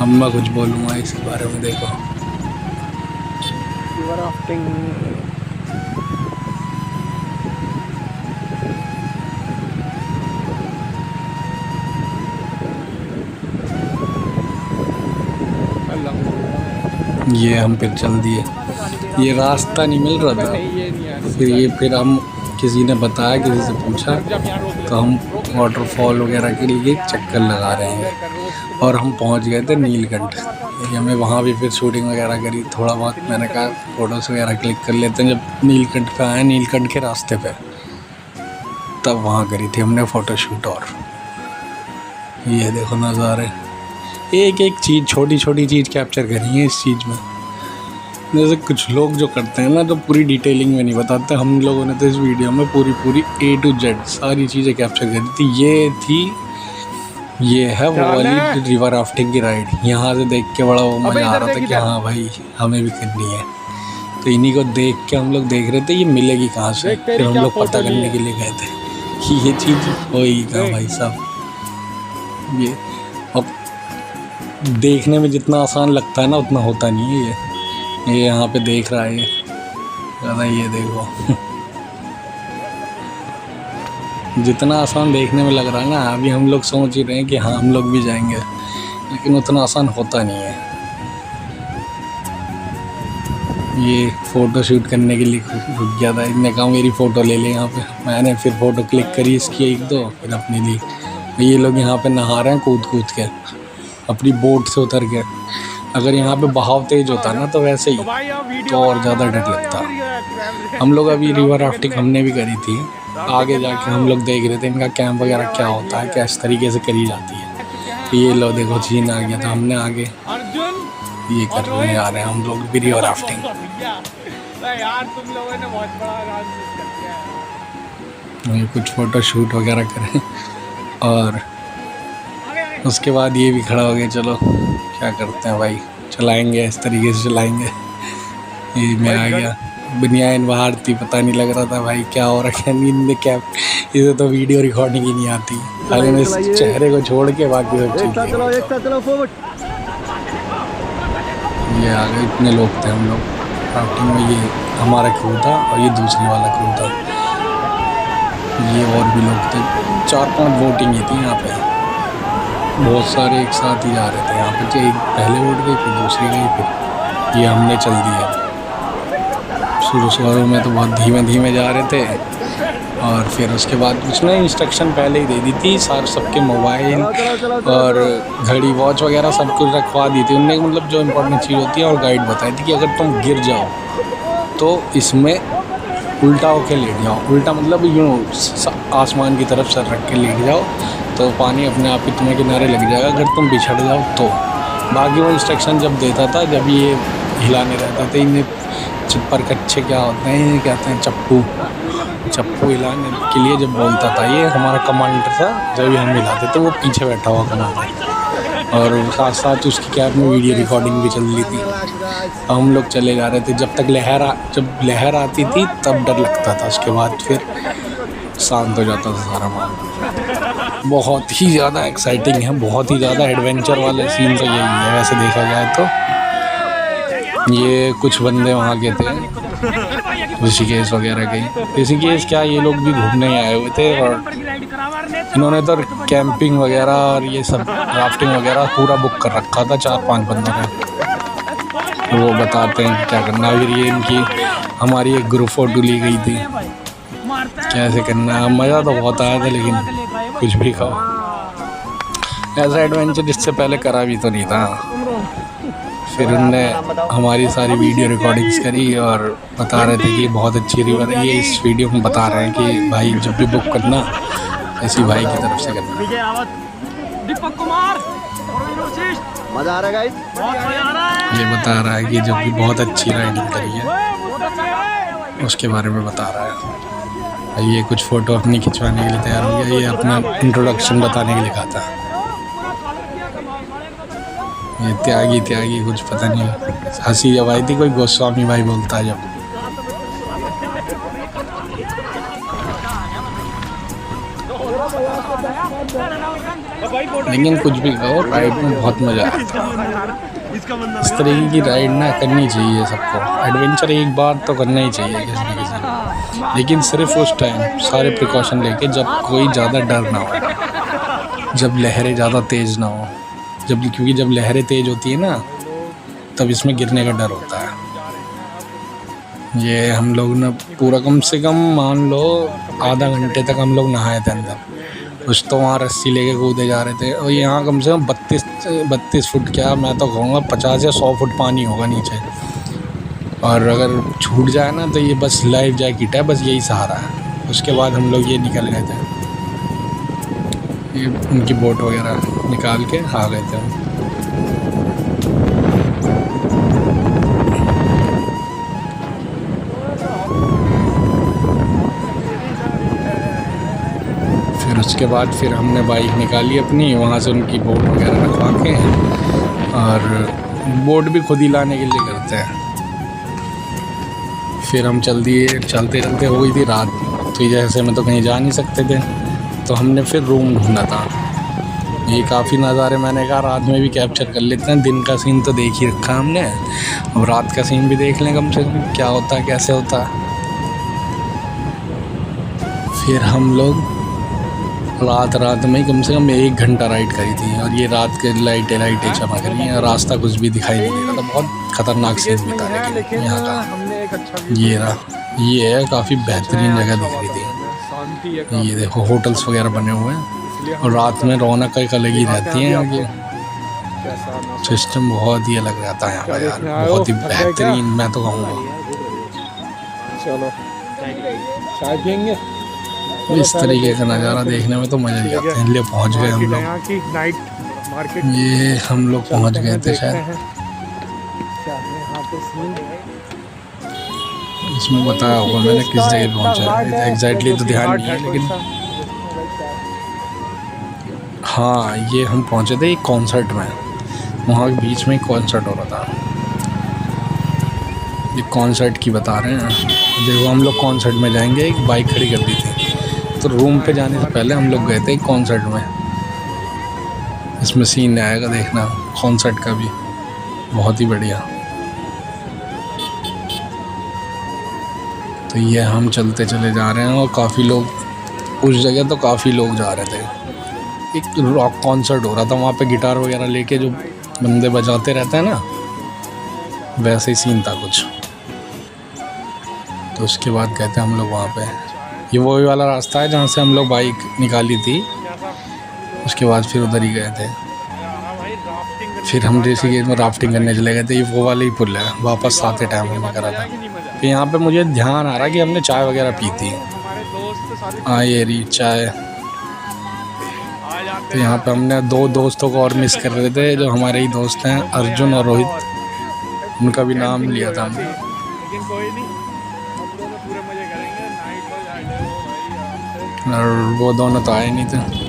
अब मैं कुछ बोलूँगा इसके बारे में। देखो रिवर राफ्टिंग। ये हम फिर चल दिए, ये रास्ता नहीं मिल रहा था। फिर हम किसी ने बताया, किसी से पूछा, तो हम वाटरफॉल वगैरह के लिए चक्कर लगा रहे हैं और हम पहुंच गए थे नीलकंठ। हमें वहाँ भी फिर शूटिंग वगैरह करी थोड़ा बहुत। मैंने कहा फ़ोटोज़ वगैरह क्लिक कर लेते हैं। जब नीलकंठ पे आए, नीलकंठ के रास्ते पे, तब वहाँ करी थी हमने फ़ोटोशूट। और ये देखो नज़ारे, एक एक चीज़, छोटी छोटी चीज़ कैप्चर करी है इस चीज़ में। जैसे कुछ लोग जो करते हैं ना, तो पूरी डिटेलिंग में नहीं बताते। हम लोगों ने तो इस वीडियो में पूरी A to Z सारी चीज़ें कैप्चर करी थी। ये है वो वाली रिवर राफ्टिंग की राइड। यहाँ से देख के बड़ा वो मज़ा आ रहा था कि हाँ भाई हमें भी करनी है। तो इन्हीं को देख के हम लोग देख रहे थे ये मिलेगी कहाँ से। फिर हम लोग पता करने के लिए गए थे कि ये चीज़ होगी कहाँ भाई साहब। ये अब देखने में जितना आसान लगता है ना, उतना होता नहीं है। ये यहाँ पे देख रहा है ये ज़्यादा, ये देखो जितना आसान देखने में लग रहा है ना, अभी हम लोग सोच ही रहे हैं कि हाँ हम लोग भी जाएंगे, लेकिन उतना आसान होता नहीं है। ये फ़ोटो शूट करने के लिए रुक गया था, इनने कहा मेरी फ़ोटो ले ले यहाँ पे। मैंने फिर फ़ोटो क्लिक करी इसकी एक दो, फिर अपनी ली। ये लोग यहाँ पे नहा रहे हैं कूद के अपनी बोट से उतर के। अगर यहाँ पे बहाव तेज होता ना तो वैसे ही तो और ज़्यादा डर लगता। हम लोग अभी रिवर राफ्टिंग हमने भी करी थी, आगे जाके हम लोग देख रहे थे इनका कैंप वगैरह क्या होता है, किस तरीके से करी जाती है। ये लो देखो सीन आ गया था, हमने आगे ये करने आ रहे हैं हम लोग भी रिवर राफ्टिंग। यार तुम लोगों ने बहुत बड़ा राज कर दिया। कुछ फ़ोटो शूट वगैरह करें और उसके बाद ये भी खड़ा हो गया, चलो क्या करते हैं भाई, चलाएंगे इस तरीके से चलाएंगे। ये मैं आ गया, बुनियान बाहर थी, पता नहीं लग रहा था भाई क्या हो रहा है। नींद में क्या, इसे तो वीडियो रिकॉर्डिंग ही नहीं आती, खाली मैं चेहरे को छोड़ के बाकी सब चीज़। ये आ गए, इतने लोग थे हम लोग राफ्टिंग में। ये हमारा क्रू था और ये दूसरी वाला क्रू था। ये और भी लोग थे, 4-5 बोटिंग ही थी यहाँ पे, बहुत सारे एक साथ ही जा रहे थे यहाँ पे। एक पहले बोट गई, फिर दूसरी गई, फिर ये हमने चल दिया। शुरू में तो बहुत धीमे धीमे जा रहे थे, और फिर उसके बाद उसने इंस्ट्रक्शन पहले ही दे दी थी, सबके मोबाइल और घड़ी वॉच वगैरह सब कुछ रखवा दी थी उनने, मतलब जो इम्पोर्टेंट चीज़ होती है, और गाइड बताई थी कि अगर तुम गिर जाओ तो इसमें उल्टा होके लेट जाओ। उल्टा मतलब यूँ आसमान की तरफ सर रख के लेट जाओ तो पानी अपने आप ही तुम्हें किनारे लग जाएगा, अगर तुम बिछड़ जाओ तो। बाकी वो इंस्ट्रक्शन जब देता था, जब ये हिलाने रहते थे, इन्हें चिप्पर कच्चे क्या होते हैं, ये कहते हैं चप्पू हिलाने के लिए जब बोलता था, ये हमारा कमांडर था, जब हम हिलाते थे वो पीछे बैठा हुआ कमांडर, और साथ साथ उसकी कैब में वीडियो रिकॉर्डिंग भी चल रही थी। हम लोग चले जा रहे थे, जब लहर आती थी तब डर लगता था, उसके बाद फिर शांत हो जाता था सारा माहौल। बहुत ही ज़्यादा एक्साइटिंग है, बहुत ही ज़्यादा एडवेंचर वाले सीन तो यही है वैसे देखा जाए तो। ये कुछ बंदे वहाँ के थे ऋषिकेश वगैरह के, ऋषिकेश क्या ये लोग भी घूमने ही आए हुए थे, और इन्होंने तो कैंपिंग वगैरह और ये सब राफ्टिंग वगैरह पूरा बुक कर रखा था 4-5 बंदों ने। वो बताते हैं क्या करना। फिर ये इनकी हमारी एक ग्रुप फ़ोटो ली गई थी, कैसे करना। मज़ा तो बहुत आया था, लेकिन कुछ भी खाओ, ऐसा एडवेंचर इससे पहले करा भी तो नहीं था। फिर उनने हमारी सारी वीडियो रिकॉर्डिंग्स करी और बता रहे थे कि बहुत अच्छी रिवर है। ये इस वीडियो में बता रहे हैं कि भाई जब भी बुक करना ऐसी भाई की तरफ से करना। मजा आ रहा है, ये बता रहा है कि जब भी बहुत अच्छी राइडिंग करी है उसके बारे में बता रहा है। ये कुछ फ़ोटो अपनी खिंचवाने के लिए तैयार हो गया, ये अपना इंट्रोडक्शन बताने के लिए कहा था। ये त्यागी कुछ पता नहीं, हंसी जब आई थी, कोई गोस्वामी भाई बोलता जब। लेकिन कुछ भी कहो, राइड में बहुत मज़ा आया था। इस तरीके की राइड ना करनी चाहिए सबको। एडवेंचर एक बार तो करना ही चाहिए किसी न किसी, लेकिन सिर्फ उस टाइम सारे प्रिकॉशन लेके जब कोई ज़्यादा डर ना हो, जब लहरें ज़्यादा तेज़ ना हो, क्योंकि जब लहरें तेज़ होती है ना तब इसमें गिरने का डर होता है। ये हम लोग ना पूरा कम से कम मान लो आधा घंटे तक हम लोग नहाए थे अंदर। कुछ तो वहाँ रस्सी लेके कूदे जा रहे थे, और यहाँ कम से कम 32 फुट क्या मैं तो कहूँगा 50 या 100 फुट पानी होगा नीचे। और अगर छूट जाए ना तो ये बस लाइफ जैकेट है, बस यही सहारा है। उसके बाद हम लोग ये निकल गए थे, ये उनकी बोट वगैरह निकाल के आ गए थे। फिर उसके बाद फिर हमने बाइक निकाली अपनी, वहाँ से उनकी बोट वगैरह रखवा के, और बोट भी खुद ही लाने के लिए करते हैं। फिर हम चलते हो गई थी रात, तो जैसे में तो कहीं जा नहीं सकते थे, तो हमने फिर रूम ढूंढा था। ये काफ़ी नज़ारे मैंने कहा रात में भी कैप्चर कर लेते हैं, दिन का सीन तो देख ही रखा हमने, अब रात का सीन भी देख लें कम से कम क्या होता है कैसे होता है। फिर हम लोग रात में कम से कम 1 घंटा राइड करी थी, और ये रात के लाइटें चमक रही हैं, रास्ता कुछ भी दिखाई नहीं दे रहा था। बहुत ख़तरनाक सीन भी था लेकिन यहाँ का। ये है काफ़ी बेहतरीन जगह दिख रही थी। ये देखो होटल्स वगैरह बने हुए हैं, और रात में रौनक एक अलग ही रहती है। ये सिस्टम बहुत ही अलग रहता है यहाँ का यार, बहुत ही बेहतरीन मैं तो कहूँगा। चलो चाय पियेंगे। इस तरीके का नज़ारा देखने में तो मज़ा ही आता है। लिए पहुँच गए हम लोग, ये हम लोग पहुँच गए थे शायद। इसमें बताया होगा मैंने किस जगह पहुँचा, एग्जैक्टली तो ध्यान नहीं है, लेकिन हाँ ये हम पहुँचे थे एक कॉन्सर्ट में। वहाँ के बीच में एक कॉन्सर्ट हो रहा था, ये कॉन्सर्ट की बता रहे हैं। देखो हम लोग कॉन्सर्ट में जाएंगे, एक बाइक खड़ी कर दी थी, तो रूम पे जाने से पहले हम लोग गए थे एक कॉन्सर्ट में। इसमें सीन आएगा देखना कॉन्सर्ट का भी, बहुत ही बढ़िया। तो ये हम चलते चले जा रहे हैं, और काफ़ी लोग उस जगह तो काफ़ी लोग जा रहे थे। एक रॉक कॉन्सर्ट हो रहा था वहाँ पे, गिटार वगैरह लेके जो बंदे बजाते रहते हैं ना, वैसे ही सीन था कुछ। तो उसके बाद गए थे हम लोग वहाँ पे। ये वही वाला रास्ता है जहाँ से हम लोग बाइक निकाली थी, उसके बाद फिर उधर ही गए थे। फिर हम ऋषिकेश में राफ्टिंग करने चले गए थे। ये वो वाला ही पुल है, वापस आते टाइम हमने करा था। तो यहाँ पे मुझे ध्यान आ रहा कि हमने चाय वगैरह पी थी। हाँ ये रही चाय। तो यहाँ पे हमने 2 दोस्तों को और मिस कर रहे थे जो हमारे ही दोस्त हैं, अर्जुन और रोहित। उनका भी नाम लिया था हमने। लेकिन कोई नहीं, हम दोनों पूरे मजे करेंगे। नाइट हो जाएगा भाई। और वो दोनों तो आए नहीं थे।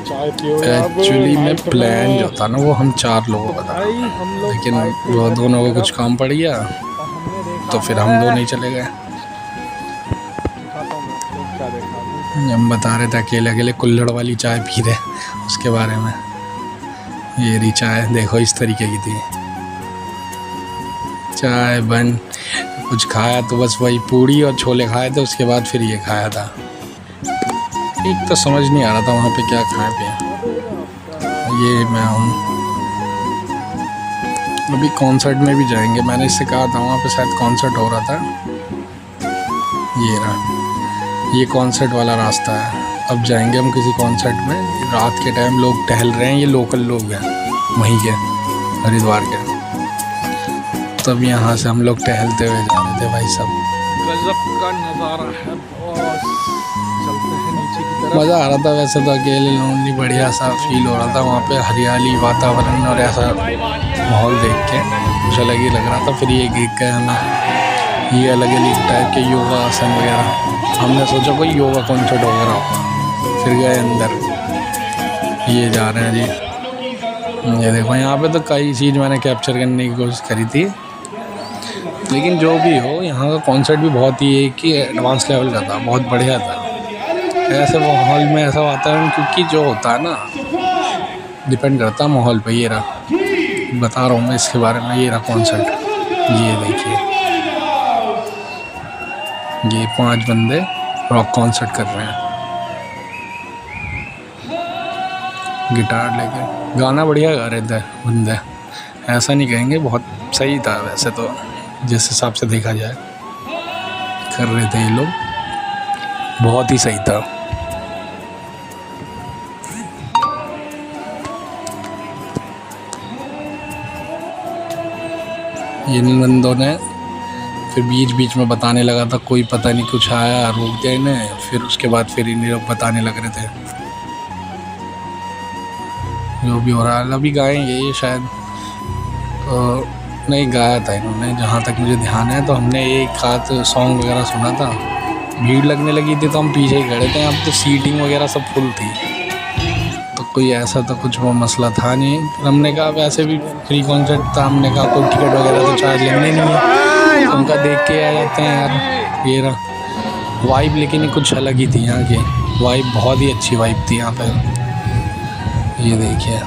चाय पियो। एक्चुअली में प्लान जो था ना वो हम 4 लोगों का था, लेकिन वो दोनों को कुछ काम पड़ गया तो फिर हम 2 नहीं चले गए। हम बता रहे थे अकेले अकेले कुल्हड़ वाली चाय पी रहे उसके बारे में। ये रही चाय, देखो इस तरीके की थी चाय। बन कुछ खाया तो बस वही पूड़ी और छोले खाए थे, उसके बाद फिर ये खाया था। एक तो समझ नहीं आ रहा था वहाँ पे क्या खाए पे। ये मैं हूँ अभी कॉन्सर्ट में भी जाएंगे। मैंने इससे कहा था, वहाँ पे शायद कॉन्सर्ट हो रहा था। ये रहा, ये कॉन्सर्ट वाला रास्ता है। अब जाएंगे हम किसी कॉन्सर्ट में। रात के टाइम लोग टहल रहे हैं, ये लोकल लोग हैं वहीं के, हरिद्वार के। तब यहाँ से हम लोग टहलते हुए जा रहे थे भाई साहब। गजब का नज़ारा है बॉस। चलते हैं नीचे की तरफ। मज़ा आ रहा था वैसे तो, अकेले लोनली बढ़िया सा फील हो रहा था वहाँ पे। हरियाली, वातावरण और ऐसा माहौल देख के कुछ अलग ही लग रहा था। फिर ये देख के हमें ये अलग अलग टाइप के योगा आसन वगैरह, हमने सोचा कोई योगा कॉन्सर्ट वगैरह होगा। फिर गए अंदर। ये जा रहे हैं जी, ये देखो यहाँ पे तो कई चीज़ मैंने कैप्चर करने की कोशिश करी थी। लेकिन जो भी हो, यहाँ का कॉन्सर्ट भी बहुत ही एक ही एडवांस लेवल का था, बहुत बढ़िया था। ऐसे माहौल में ऐसा वातावरण, क्योंकि जो होता है ना डिपेंड करता है माहौल पे। ये रहा, बता रहा हूँ मैं इसके बारे में। ये रहा कॉन्सर्ट, ये देखिए, ये 5 बंदे रॉक कॉन्सर्ट कर रहे हैं गिटार लेके। गाना बढ़िया गा रहे थे बंदे, ऐसा नहीं कहेंगे, बहुत सही था वैसे तो, जिस हिसाब से देखा जाए कर रहे थे ये लोग, बहुत ही सही था। इन बंदों ने फिर बीच बीच में बताने लगा था, कोई पता नहीं कुछ आया रोक दिया इन्हें। फिर उसके बाद फिर इन लोग बताने लग रहे थे जो भी हो रहा है। अभी गाएंगे ये शायद, नहीं गाया था इन्होंने जहाँ तक मुझे ध्यान है। तो हमने एक आध सॉन्ग वगैरह सुना था। भीड़ लगने लगी थी तो हम पीछे ही खड़े थे। अब तो सीटिंग वगैरह सब फुल थी, तो कोई ऐसा तो कुछ वो मसला था नहीं। फिर हमने कहा वैसे भी फ्री कॉन्सर्ट था, हमने कहा कोई टिकट वगैरह तो चार्ज लगने नहीं है, तो उनका देख के आ जाते हैं यार। ये रहा वाइब, लेकिन कुछ अलग ही थी यहाँ की वाइब, बहुत ही अच्छी वाइब थी यहाँ पे। ये देखिए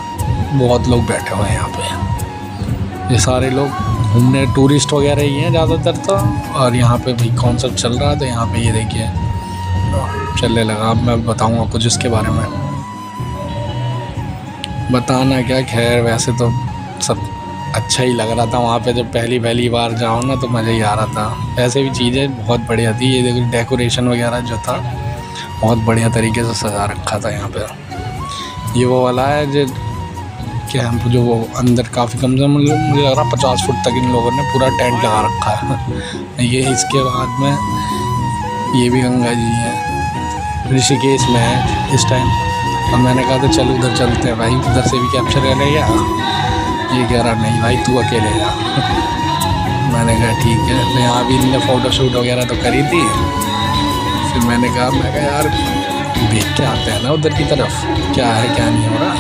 बहुत लोग बैठे हुए हैं यहाँ पे, ये सारे लोग घूमने टूरिस्ट वगैरह ही हैं ज़्यादातर तो। और यहाँ पे भी कॉन्सर्ट चल रहा है, तो यहाँ पे ये देखिए चलने लगा। अब मैं बताऊँगा कुछ इसके बारे में। बताना क्या, खैर वैसे तो सब अच्छा ही लग रहा था वहाँ पे। जब पहली बार जाओ ना तो मज़ा ही आ रहा था। वैसे भी चीज़ें बहुत बढ़िया थी। ये देखो डेकोरेशन वगैरह जो था बहुत बढ़िया तरीके से सजा रखा था यहाँ पे। ये वो वाला है जो कैंप, जो वो अंदर काफ़ी कम से मुझे लग रहा 50 फुट तक इन लोगों ने पूरा टेंट लगा रखा है। ये इसके बाद में ये भी गंगा जी है, ऋषिकेश में है इस टाइम। अब मैंने कहा तो चल उधर चलते हैं भाई, उधर से भी कैप्चर कर लेंगे। ये कह रहा नहीं भाई तू अकेले जा। मैंने कहा ठीक है। तो यहाँ भी इनने फ़ोटोशूट वगैरह तो करी थी। फिर मैं कहा यार देख के आते हैं ना उधर की तरफ, क्या है क्या नहीं हो रहा।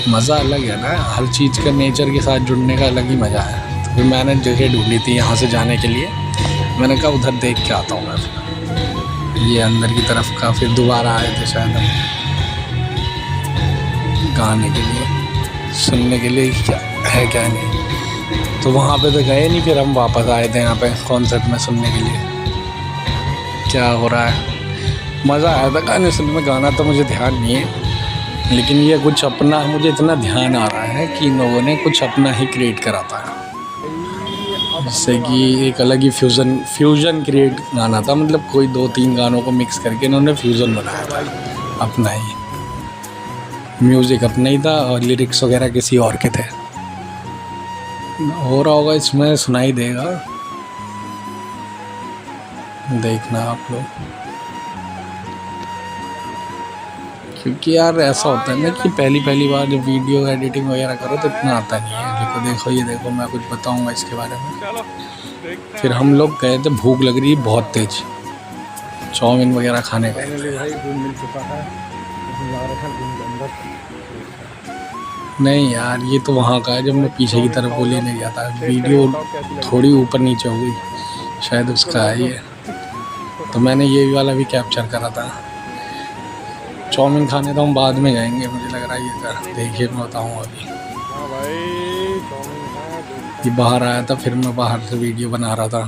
मज़ा अलग है ना, हर चीज़ का नेचर के साथ जुड़ने का अलग ही मज़ा है। तो फिर मैंने जगह ढूंढी थी यहाँ से जाने के लिए। मैंने कहा उधर देख के आता हूँ मैं। फिर ये अंदर की तरफ का फिर दोबारा आए थे शायद हम गाने के लिए, सुनने के लिए क्या है क्या नहीं। तो वहाँ पे तो गए नहीं, फिर हम वापस आए थे यहाँ पे कॉन्सर्ट में सुनने के लिए क्या हो रहा है। मज़ा आया था गाने सुनने में। गाना तो मुझे ध्यान नहीं है, लेकिन ये कुछ अपना मुझे इतना ध्यान आ रहा है कि इन लोगों ने कुछ अपना ही क्रिएट करा था, जिससे कि एक अलग ही फ्यूज़न क्रिएट गाना था। मतलब कोई 2-3 गानों को मिक्स करके इन्होंने फ्यूज़न बनाया था अपना ही। म्यूज़िक अपना ही था और लिरिक्स वगैरह किसी और के थे। हो रहा होगा इसमें, सुनाई देगा, देखना आप लोग। क्योंकि यार ऐसा होता है ना कि पहली बार जब वीडियो एडिटिंग वगैरह करो तो इतना आता नहीं है। देखो ये देखो, मैं कुछ बताऊंगा इसके बारे में। चलो देखते फिर हम लोग गए थे, भूख लग रही है बहुत तेज, चाउमीन वगैरह खाने गए। फाइनली भाई रूम मिल चुका है। हम जा रहे हैं रूम के अंदर। नहीं यार, ये तो वहाँ का है जब मैं पीछे की तरफ वो लेने गया था। वीडियो थोड़ी ऊपर नीचे हो गई, शायद उसका है ये। तो मैंने ये वाला भी कैप्चर करा था। चाउमीन खाने तो हम बाद में जाएंगे, मुझे लग रहा है ये था। देखिए मैं बताऊँगा अभी। हाँ भाई चाउमीन है। ये बाहर आया था, फिर मैं बाहर से वीडियो बना रहा था।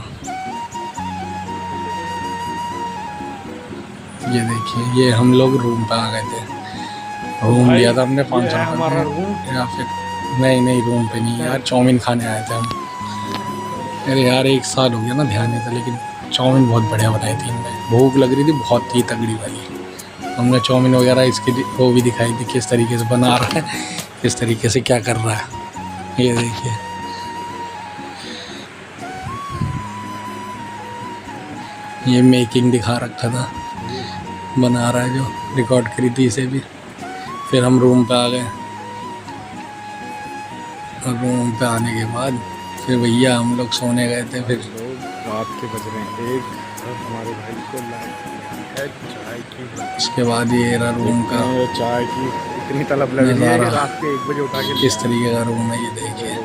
ये देखिए, ये हम लोग रूम पे आ गए थे। रूम लिया था हमने 500 हमारा रुपये रूम। में। या फिर नहीं रूम पे नहीं यार, चाउमीन खाने आए थे हम। अरे यार 1 साल हो गया ना, ध्यान नहीं था, लेकिन चाउमीन बहुत बढ़िया बनाई थी इनने। भूख लग रही थी बहुत ही तगड़ी वाली। हमने चाउमीन वगैरह इसकी वो भी दिखाई थी, किस तरीके से बना रहा है, किस तरीके से क्या कर रहा है। ये देखिए, ये मेकिंग दिखा रखा था, बना रहा है जो रिकॉर्ड करी थी इसे भी। फिर हम रूम पे आ गए, और रूम पे आने के बाद फिर भैया हम लोग सोने गए थे। फिर रात के बज रहे हैं 1 और हमारे भाई को है चाय की। उसके बाद ये रहा रूम का चाय की इतनी तलब लग रही है कि रात के 1 बजे उठा के किस तरीके का रूम है। ये देखिए,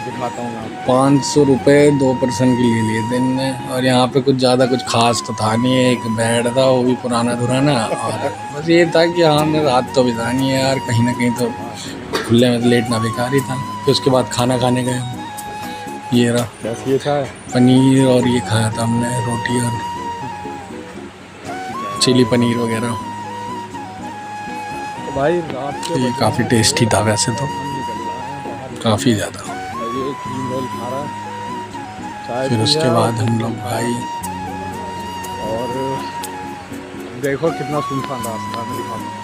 दिखाता हूँ मैं आपको। 500 रुपये 2 पर्सन के लिए लिए थे इनने। और यहाँ पे कुछ ज़्यादा कुछ खास तो था नहीं है। एक बेड था, वो भी पुराना धुराना, और बस ये था कि हाँ हमने रात तो बितानी है यार, कहीं ना कहीं तो खुले में लेटना बेकार ही था। फिर उसके बाद खाना खाने गए हम। ये रहा बस ये था पनीर, और ये खाया था हमने रोटी और चिली पनीर वगैरह। तो भाई रात के ये काफ़ी टेस्टी था वैसे तो, काफ़ी ज़्यादा। ये क्रीम रोल खा रहा है, चाय फिर पी उसके रहा है, बाद हम लोग भाई और देखो कितना सुनसान रास्ता है, मैं दिखाऊंगा।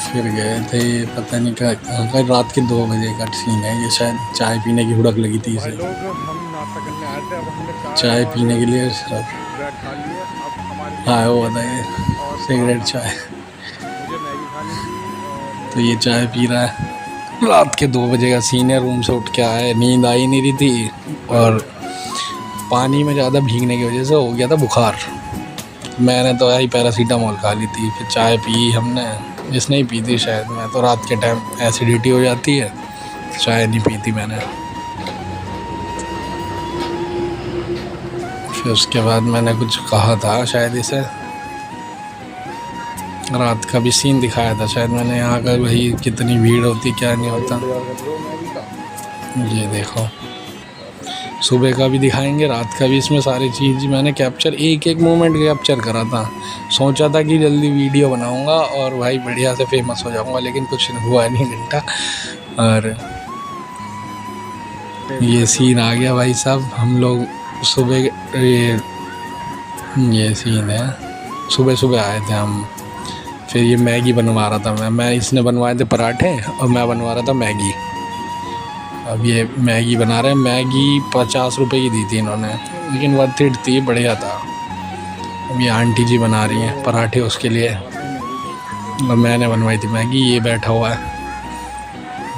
फिर गए थे, पता नहीं क्या कहाँ, रात के 2 बजे का सीन है ये। शायद चाय पीने की हुड़क लगी थी भाई इसे, लोग हम नाश्ता करने आए थे, अब हमने चाय पीने के लिए सब ब्रेड खा लिए। अब हमारी आया हुआ था ये, सिगरेट चाय। मुझे मैगी खानी थी। तो ये चाय पी रहा है। रात के 2 बजे का सीन है। रूम से उठ के आए, नींद आई नहीं रही थी, और पानी में ज़्यादा भीगने की वजह से हो गया था बुखार। मैंने तो यही पैरासीटामोल खा ली थी। फिर चाय पी हमने, जिसने ही पी थी शायद। मैं तो रात के टाइम एसिडिटी हो जाती है, चाय नहीं पी थी मैंने। फिर उसके बाद मैंने कुछ कहा था शायद इसे, रात का भी सीन दिखाया था शायद मैंने। यहाँ का वही कितनी भीड़ होती क्या नहीं होता। ये देखो, सुबह का भी दिखाएंगे, रात का भी। इसमें सारी चीज़ मैंने कैप्चर, एक मोमेंट कैप्चर करा था। सोचा था कि जल्दी वीडियो बनाऊंगा और भाई बढ़िया से फेमस हो जाऊंगा, लेकिन कुछ हुआ नहीं घंटा। और ये सीन आ गया भाई साहब। हम लोग सुबह, ये सीन है, सुबह आए थे हम। फिर ये मैगी बनवा रहा था मैं इसने बनवाए थे पराठे, और मैं बनवा रहा था मैगी। अब ये मैगी बना रहे हैं। मैगी 50 रुपए की दी थी इन्होंने, लेकिन वर्थ इट थी, बढ़िया था। अब ये आंटी जी बना रही हैं पराठे उसके लिए, और मैंने बनवाई थी मैगी। ये बैठा हुआ है,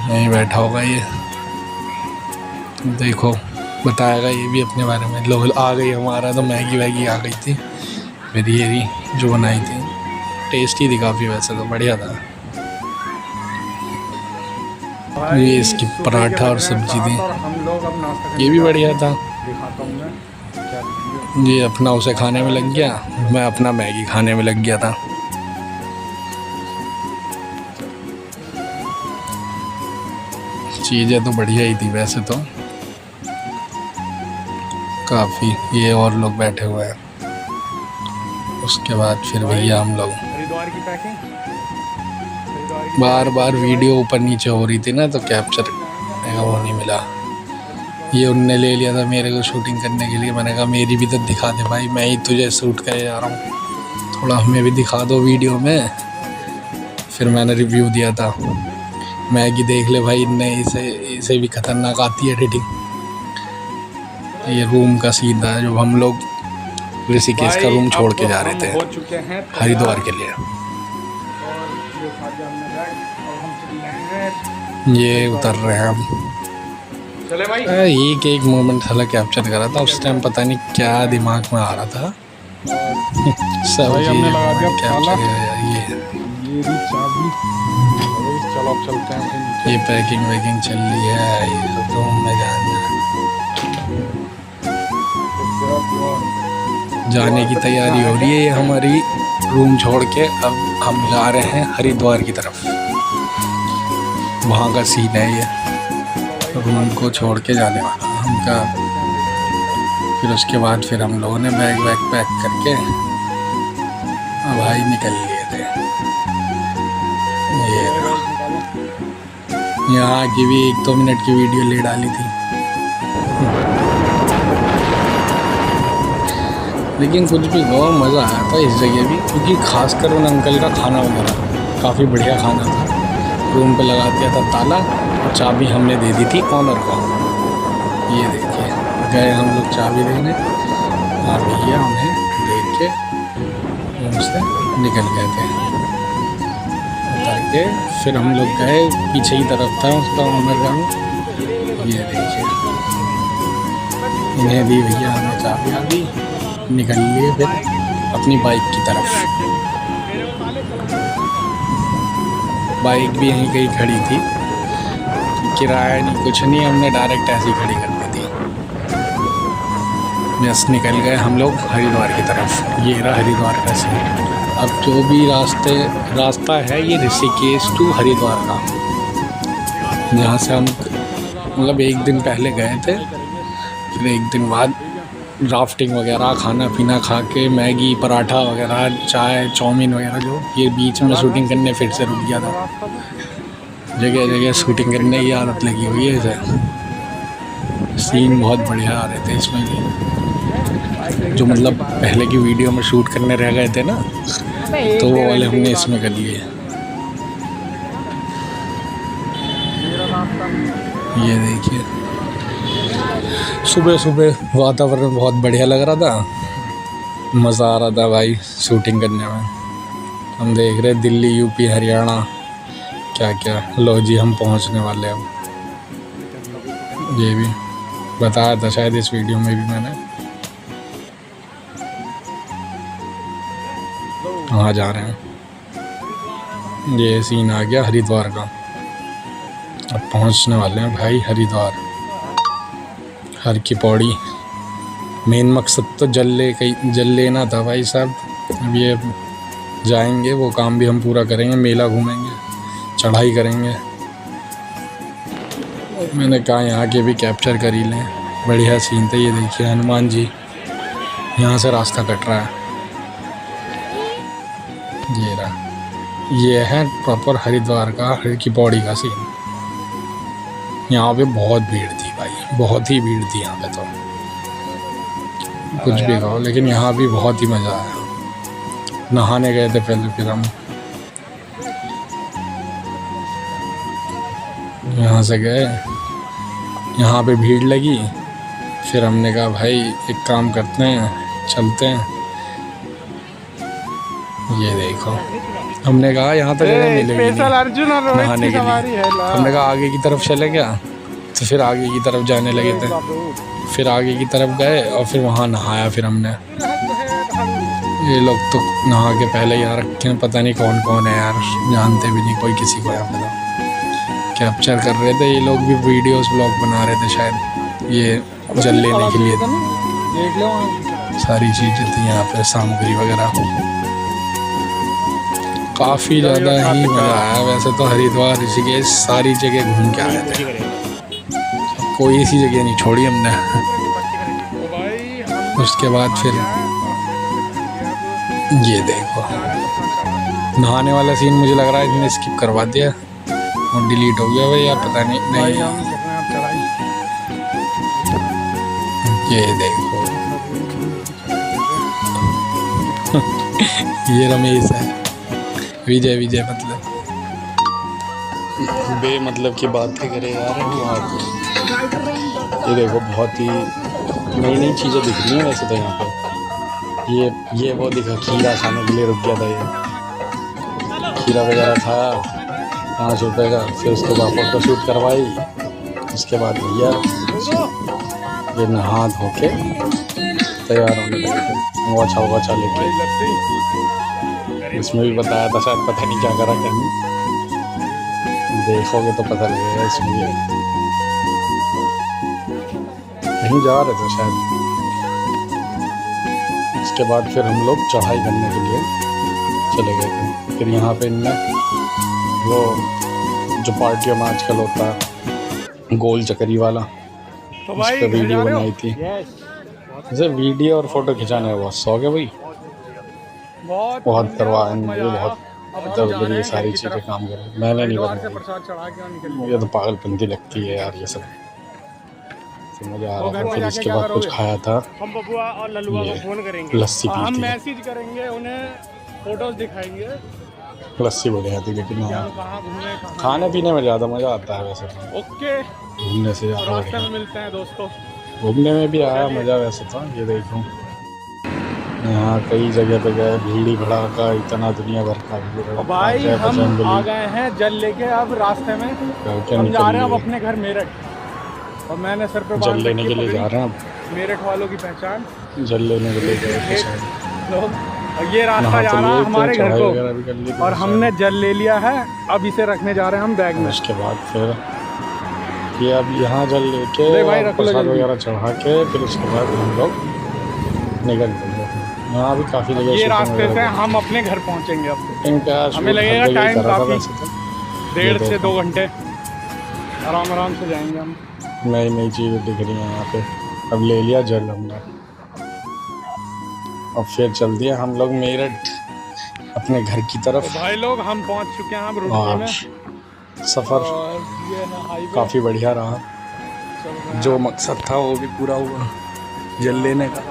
यहीं बैठा होगा ये, देखो बताएगा ये भी अपने बारे में। लोग आ गई हमारा तो मैगी वैगी आ गई थी। फिर ये भी जो बनाई थी, टेस्टी थी काफ़ी वैसे तो, बढ़िया था। ये इसकी पराठा और सब्जी थी, हम लोग अब नाश्ता ये भी बढ़िया था। दिखाता हूँ मैं क्या। ये अपना उसे खाने में लग गया, मैं अपना मैगी खाने में लग गया था। चीज़ें तो बढ़िया ही थी वैसे तो काफ़ी। ये और लोग बैठे हुए हैं, उसके बाद फिर भैया हम लोग हरिद्वार की पैकिंग, बार बार वीडियो ऊपर नीचे हो रही थी ना, तो कैप्चर करने का वो नहीं मिला। ये उनने ले लिया था मेरे को शूटिंग करने के लिए। मैंने कहा मेरी भी तो दिखा दे भाई, मैं ही तुझे शूट करे जा रहा हूँ, थोड़ा हमें भी दिखा दो वीडियो में। फिर मैंने रिव्यू दिया था, मैगी देख ले भाई, इनने इसे भी ख़तरनाक आती है एडिटिंग। ये रूम का सीन था जब हम लोग ऋषिकेश का रूम छोड़ के जा रहे थे हो चुके हैं हरिद्वार के लिए। और ये खा के हमने बैग और हम चल रहे हैं। ये उतर रहे हैं हम। चले भाई। एक एक मोमेंट साला कैप्चर करा था उस टाइम, पता नहीं क्या दिमाग में आ रहा था। सब भाई हमने लगा दिया ताला। ये भी चाबी। चलो अब चलते हैं फिर। ये पैकिंग वैकिंग चल रही है, ये रूम में जाने की तैयारी हो रही है। ये हमारी रूम छोड़ के अब हम जा रहे हैं हरिद्वार की तरफ। वहाँ का सीन है ये, रूम को छोड़ के जाने वाला हमका। फिर उसके बाद फिर हम लोगों ने बैग वैग पैक करके अब भाई निकल लिए थे। ये यहाँ की भी 1-2 मिनट की वीडियो ले डाली थी, लेकिन कुछ भी हो मज़ा आया था इस जगह भी, क्योंकि खासकर उन अंकल का खाना वगैरह काफ़ी बढ़िया खाना था। रूम पे लगा दिया था ताला और चाबी हमने दे दी थी ऑनर को। ये देखिए गए हम लोग चाबी देने, भैया उन्हें देख के रूम से निकल गए थे। उतर के फिर हम लोग गए, पीछे की तरफ था उसका ऑनर का। ये देखिए इन्हें दी भैया हमें चाबी आ दी, निकल लिए फिर अपनी बाइक की तरफ। बाइक भी यहीं कहीं खड़ी थी, किराया नहीं कुछ नहीं, हमने डायरेक्ट ऐसे ही खड़ी कर दी थी। बस निकल गए हम लोग हरिद्वार की तरफ। ये रहा हरिद्वार का सीन। अब जो भी रास्ता है ये ऋषिकेश टू हरिद्वार का, जहाँ से हम मतलब एक दिन पहले गए थे। फिर एक दिन बाद राफ्टिंग वगैरह खाना पीना खा के, मैगी पराठा वगैरह, चाय चाउमीन वगैरह, जो ये बीच में शूटिंग करने फिर से रुक गया था। जगह जगह शूटिंग करने की आदत लगी हुई है इसे। सीन बहुत बढ़िया आ रहे थे इसमें भी, जो मतलब पहले की वीडियो में शूट करने रह गए थे ना, तो वो वाले हमने इसमें कर लिए। ये देखिए सुबह सुबह वातावरण बहुत बढ़िया लग रहा था, मज़ा आ रहा था भाई शूटिंग करने में। हम देख रहे दिल्ली, यूपी, हरियाणा, क्या क्या। लो जी हम पहुंचने वाले हैं। ये भी बताया था शायद इस वीडियो में भी मैंने। वहाँ जा रहे हैं। ये सीन आ गया हरिद्वार का। अब पहुंचने वाले हैं भाई हरिद्वार। हर की पौड़ी मेन मकसद तो जल लेना था भाई साहब। अब ये जाएंगे, वो काम भी हम पूरा करेंगे, मेला घूमेंगे, चढ़ाई करेंगे। मैंने कहा यहाँ के भी कैप्चर कर ही लें, बढ़िया सीन था। ये देखिए हनुमान जी, यहाँ से रास्ता कट रहा है। ये रहा, ये है प्रॉपर हरिद्वार का हर की पौड़ी का सीन। यहाँ पे बहुत भीड़ थी भाई, बहुत ही भीड़ थी यहाँ पे। तो कुछ भी कहो, लेकिन यहाँ भी बहुत ही मज़ा आया। नहाने गए थे पहले, फिर हम यहाँ से गए, यहाँ पे भीड़ लगी। फिर हमने कहा भाई एक काम करते हैं, चलते हैं। ये देखो हमने कहा यहाँ तो जगह मिलेगी नहाने के लिए। हमने कहा आगे की तरफ चले गया, तो फिर आगे की तरफ जाने लगे थे। फिर आगे की तरफ गए और फिर वहाँ नहाया। फिर हमने, ये लोग तो नहा के पहले यहाँ रखे हैं, पता नहीं कौन कौन है यार, जानते भी नहीं कोई किसी को। यहाँ पे कैप्चर कर रहे थे ये लोग भी, वीडियोस ब्लॉग बना रहे थे शायद। ये जल लेने के लिए सारी चीज़ें थी यहाँ पे, सामग्री वगैरह। काफ़ी ज़्यादा ही मज़ा आया। वैसे तो हरिद्वार, ऋषिकेश सारी जगह घूम के आए थे, कोई ऐसी जगह नहीं छोड़ी हमने। उसके बाद फिर ये देखो, नहाने वाला सीन मुझे लग रहा है इसने स्किप करवा दिया और डिलीट हो गया भाई, यार पता नहीं। भाई नहीं, हम कर रहे हैं अब चढ़ाई। ये देखो ये रमेश है, विजय विजय मतलब बे मतलब की बातें करे यार। ये देखो बहुत ही नई नई चीज़ें दिख रही हैं वैसे तो यहाँ पे। ये वो दिखा, खीरा खाने के लिए रुक गया था ये, खीरा वगैरह खाया 5 रुपये का, फिर उसके बाद फ़ोटो शूट करवाई। उसके बाद भैया ये नहा धो के तैयार होने लगे, वाछा लेके। भाई लस्सी इसमें भी बताया था शायद, पता नहीं क्या करा कहीं, देखोगे तो पता लगेगा। इसमें भी कहीं जा रहे थे शायद। उसके बाद फिर हम लोग चढ़ाई करने के लिए चले गए थे। फिर यहाँ पे इनने वो जो पार्टियों में आजकल होता है गोल चक्री वाला, तो उस भाई पर वीडियो घर जा रहे हो? बनाई थी। यस, जैसे वीडियो और फोटो खिंचाने का बहुत शौक है भाई, बहुत करवा है मुझे, बहुत इधर उधर ये सारी चीज़ें काम कर। मैंने नहीं हरिद्वार से बनाई, प्रसाद चढ़ा के और निकल मुझे तो पागलपंती लगती है यार ये सब। तो मज़ा आ तो रहा घर था। पे फिर जाके इसके क्या बाद कुछ करोगे? खाया था, हम बबुआ और लल्लुआ को ये फोन करेंगे। लस्सी हम पी थी। मैसेज करेंगे उन्हें, फोटोज दिखाएंगे लस्सी बढ़िया थी, लेकिन कि हाँ हम कहाँ घूमे, कहाँ खाने पीने में ज़्यादा मज़ा आता है वैसे तो, ओके। घूमने से ज़्यादा रास्ते बढ़िया। में मिलते हैं दोस्तों। घूमने में भी आया मज़ा वैसे तो। ये देखो यहाँ कई जगह पे गए, भीड़ भड़ाका इतना, दुनिया भर का भीड़। और भाई हम आ गए हैं जल लेके। अब रास्ते में हम जा रहे हैं अब अपने घर मेरठ, और मैंने सर पे जल बांध लेने रखी के है लिए जा पगड़ी, रहे हैं मेरठ वालों की पहचान अब, जल लेने के लिए गए थे शायद। लोग। और ये रास्ता जा रहा है हमारे घर को, और हमने जल ले लिया है। अब इसे रखने जा रहे हैं हम बैग में। उसके बाद फिर ये अब यहाँ जल लेके ले भाई, और रख लो प्रसाद जल्दी। वगैरह चढ़ा के फिर उसके बाद हम लोग निकल पड़े। यहाँ भी काफ़ी जगह ये shooting रास्ते वगैरह से की। हम अपने घर पहुंचेंगे अब। शूटिंग का हमें शूट लगेगा हर जगह टाइम करा था काफ़ी, वैसे तो। 1.5 से देखो। 2 घंटे आराम से जाएंगे हम। नई नई चीज़ें दिख रही हैं यहाँ पे। अब ले लिया जल हमने, अब फिर चल दिया हम लोग मेरठ अपने घर की तो तरफ। भाई लोग हम पहुंच चुके हैं अब रुड़की और में। सफ़र और ये है हाईवे, काफ़ी बढ़िया रहा, चल रहे हैं। जो मकसद था वो भी पूरा हुआ, जल लेने का।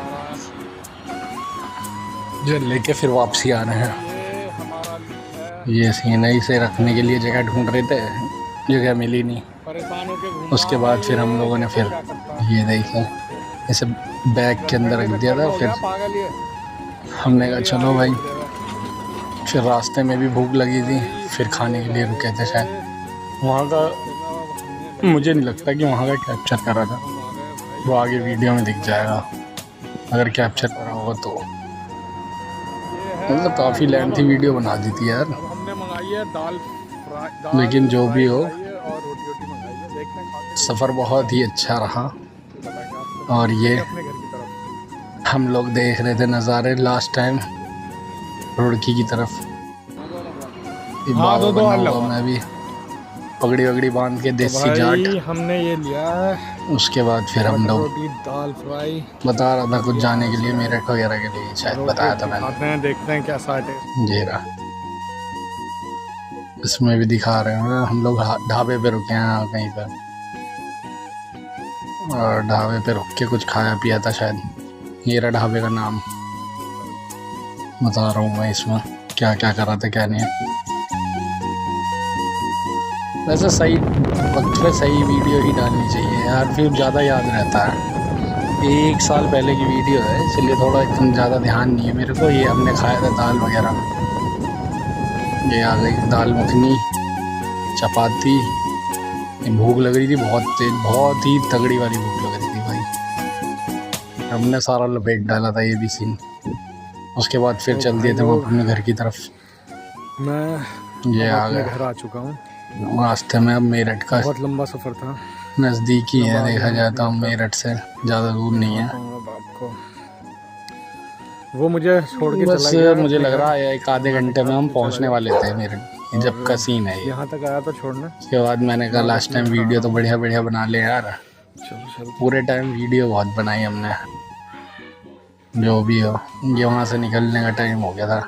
जल लेके फिर वापसी आ रहे हैं। ये हमारा है, ये सीन है, इसे रखने के लिए जगह ढूंढ रहे थे, जगह मिली नहीं। परेशान होके घूमा। उसके बाद फिर हम लोगों ने फिर क्या करता है? ये देखें, इसे बैग के अंदर रख दिया था। हो फिर गया पागल ये। हमने कहा चलो भाई, फिर रास्ते में भी भूख लगी थी, फिर खाने के लिए रुके थे शायद। वहाँ का मुझे नहीं लगता कि वहाँ का कैप्चर करा था, वो आगे वीडियो में दिख जाएगा अगर कैप्चर करा होगा तो। मतलब काफ़ी लेंथी वीडियो बना दी थी यार, अब हमने मंगाई है दाल फ्राई, लेकिन जो भी हो, और रोटी मंगाई है। देखते हैं खा के सफ़र बहुत ही अच्छा रहा। पता क्या आपको। और ये अपने घर की तरफ हम लोग देख रहे थे नज़ारे लास्ट टाइम रुड़की की तरफ। ये हाँ, बाबा दो बना अलग। हुआ, मैं भी पगड़ी वगड़ी बांध के देसी जाट। हमने ये लिया है उसके बाद फिर हम लोग रोटी दाल फ्राई। बता रहा था कुछ जाने के लिए मेरठ वगैरह के लिए, शायद बताया था मैंने। खाते हैं, देखते हैं कैसा है। ये रहा, इसमें भी दिखा रहे हैं हम लोग ढाबे पे रुके हैं कहीं पर, और ढाबे पे रुक के कुछ खाया पिया था शायद। ये रहा ढाबे का नाम, बता रहा हूँ मैं इसमें क्या क्या कर रहा था क्या नहीं। वैसे सही वक्त पे सही वीडियो ही डालनी चाहिए यार, फिर ज़्यादा याद रहता है। 1 साल पहले की वीडियो है, इसलिए थोड़ा इतना ज़्यादा ध्यान नहीं है मेरे को। ये हमने खाया था दाल वगैरह, ये आ गई दाल मखनी, चपाती। भूख लग रही थी बहुत तेज, बहुत ही तगड़ी वाली भूख लग रही थी भाई। हमने सारा लपेट डाला था ये भी सीन। उसके बाद फिर चल दिए थे हम अपने घर की तरफ। मैं ये आ अपने गया घर आ चुका हूँ। रास्ते में। अब मेरठ का बहुत लंबा सफ़र था। नज़दीक ही है, देखा जाए तो हम मेरठ से ज़्यादा दूर नहीं है। बाप को वो मुझे छोड़ के बस चला गया। मुझे लग रहा है 1 आधे घंटे में हम पहुंचने वाले थे मेरठ, जब का सीन है ये। यहाँ तक आया था छोड़ने। उसके बाद मैंने कहा लास्ट टाइम वीडियो तो बढ़िया बढ़िया बना ले यार। चलो पूरे टाइम वीडियो बहुत बनाई हमने। जो भी हो, ये वहाँ से निकलने का टाइम हो गया था।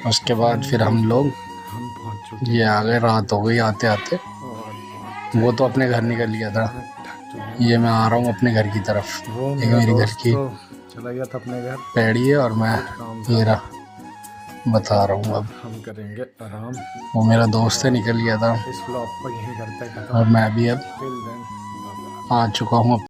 उसके बाद फिर हम लोग हम पहुंच चुके ये आ गए, रात हो गई आते आते। और वो तो अपने घर निकल गया था, थक चुके हैं। ये मैं आ रहा हूँ अपने घर की तरफ। वो एक मेरा मेरी घर दोस्त की तो चला गया था अपने घर पैड़ी है और मैं काम ये था। रहा बता रहा हूँ। अब हम करेंगे आराम। वो मेरा दोस्त है निकल गया था इस व्लॉग को यहीं करते खत्म। और मैं भी अब टिल देन आ चुका हूँ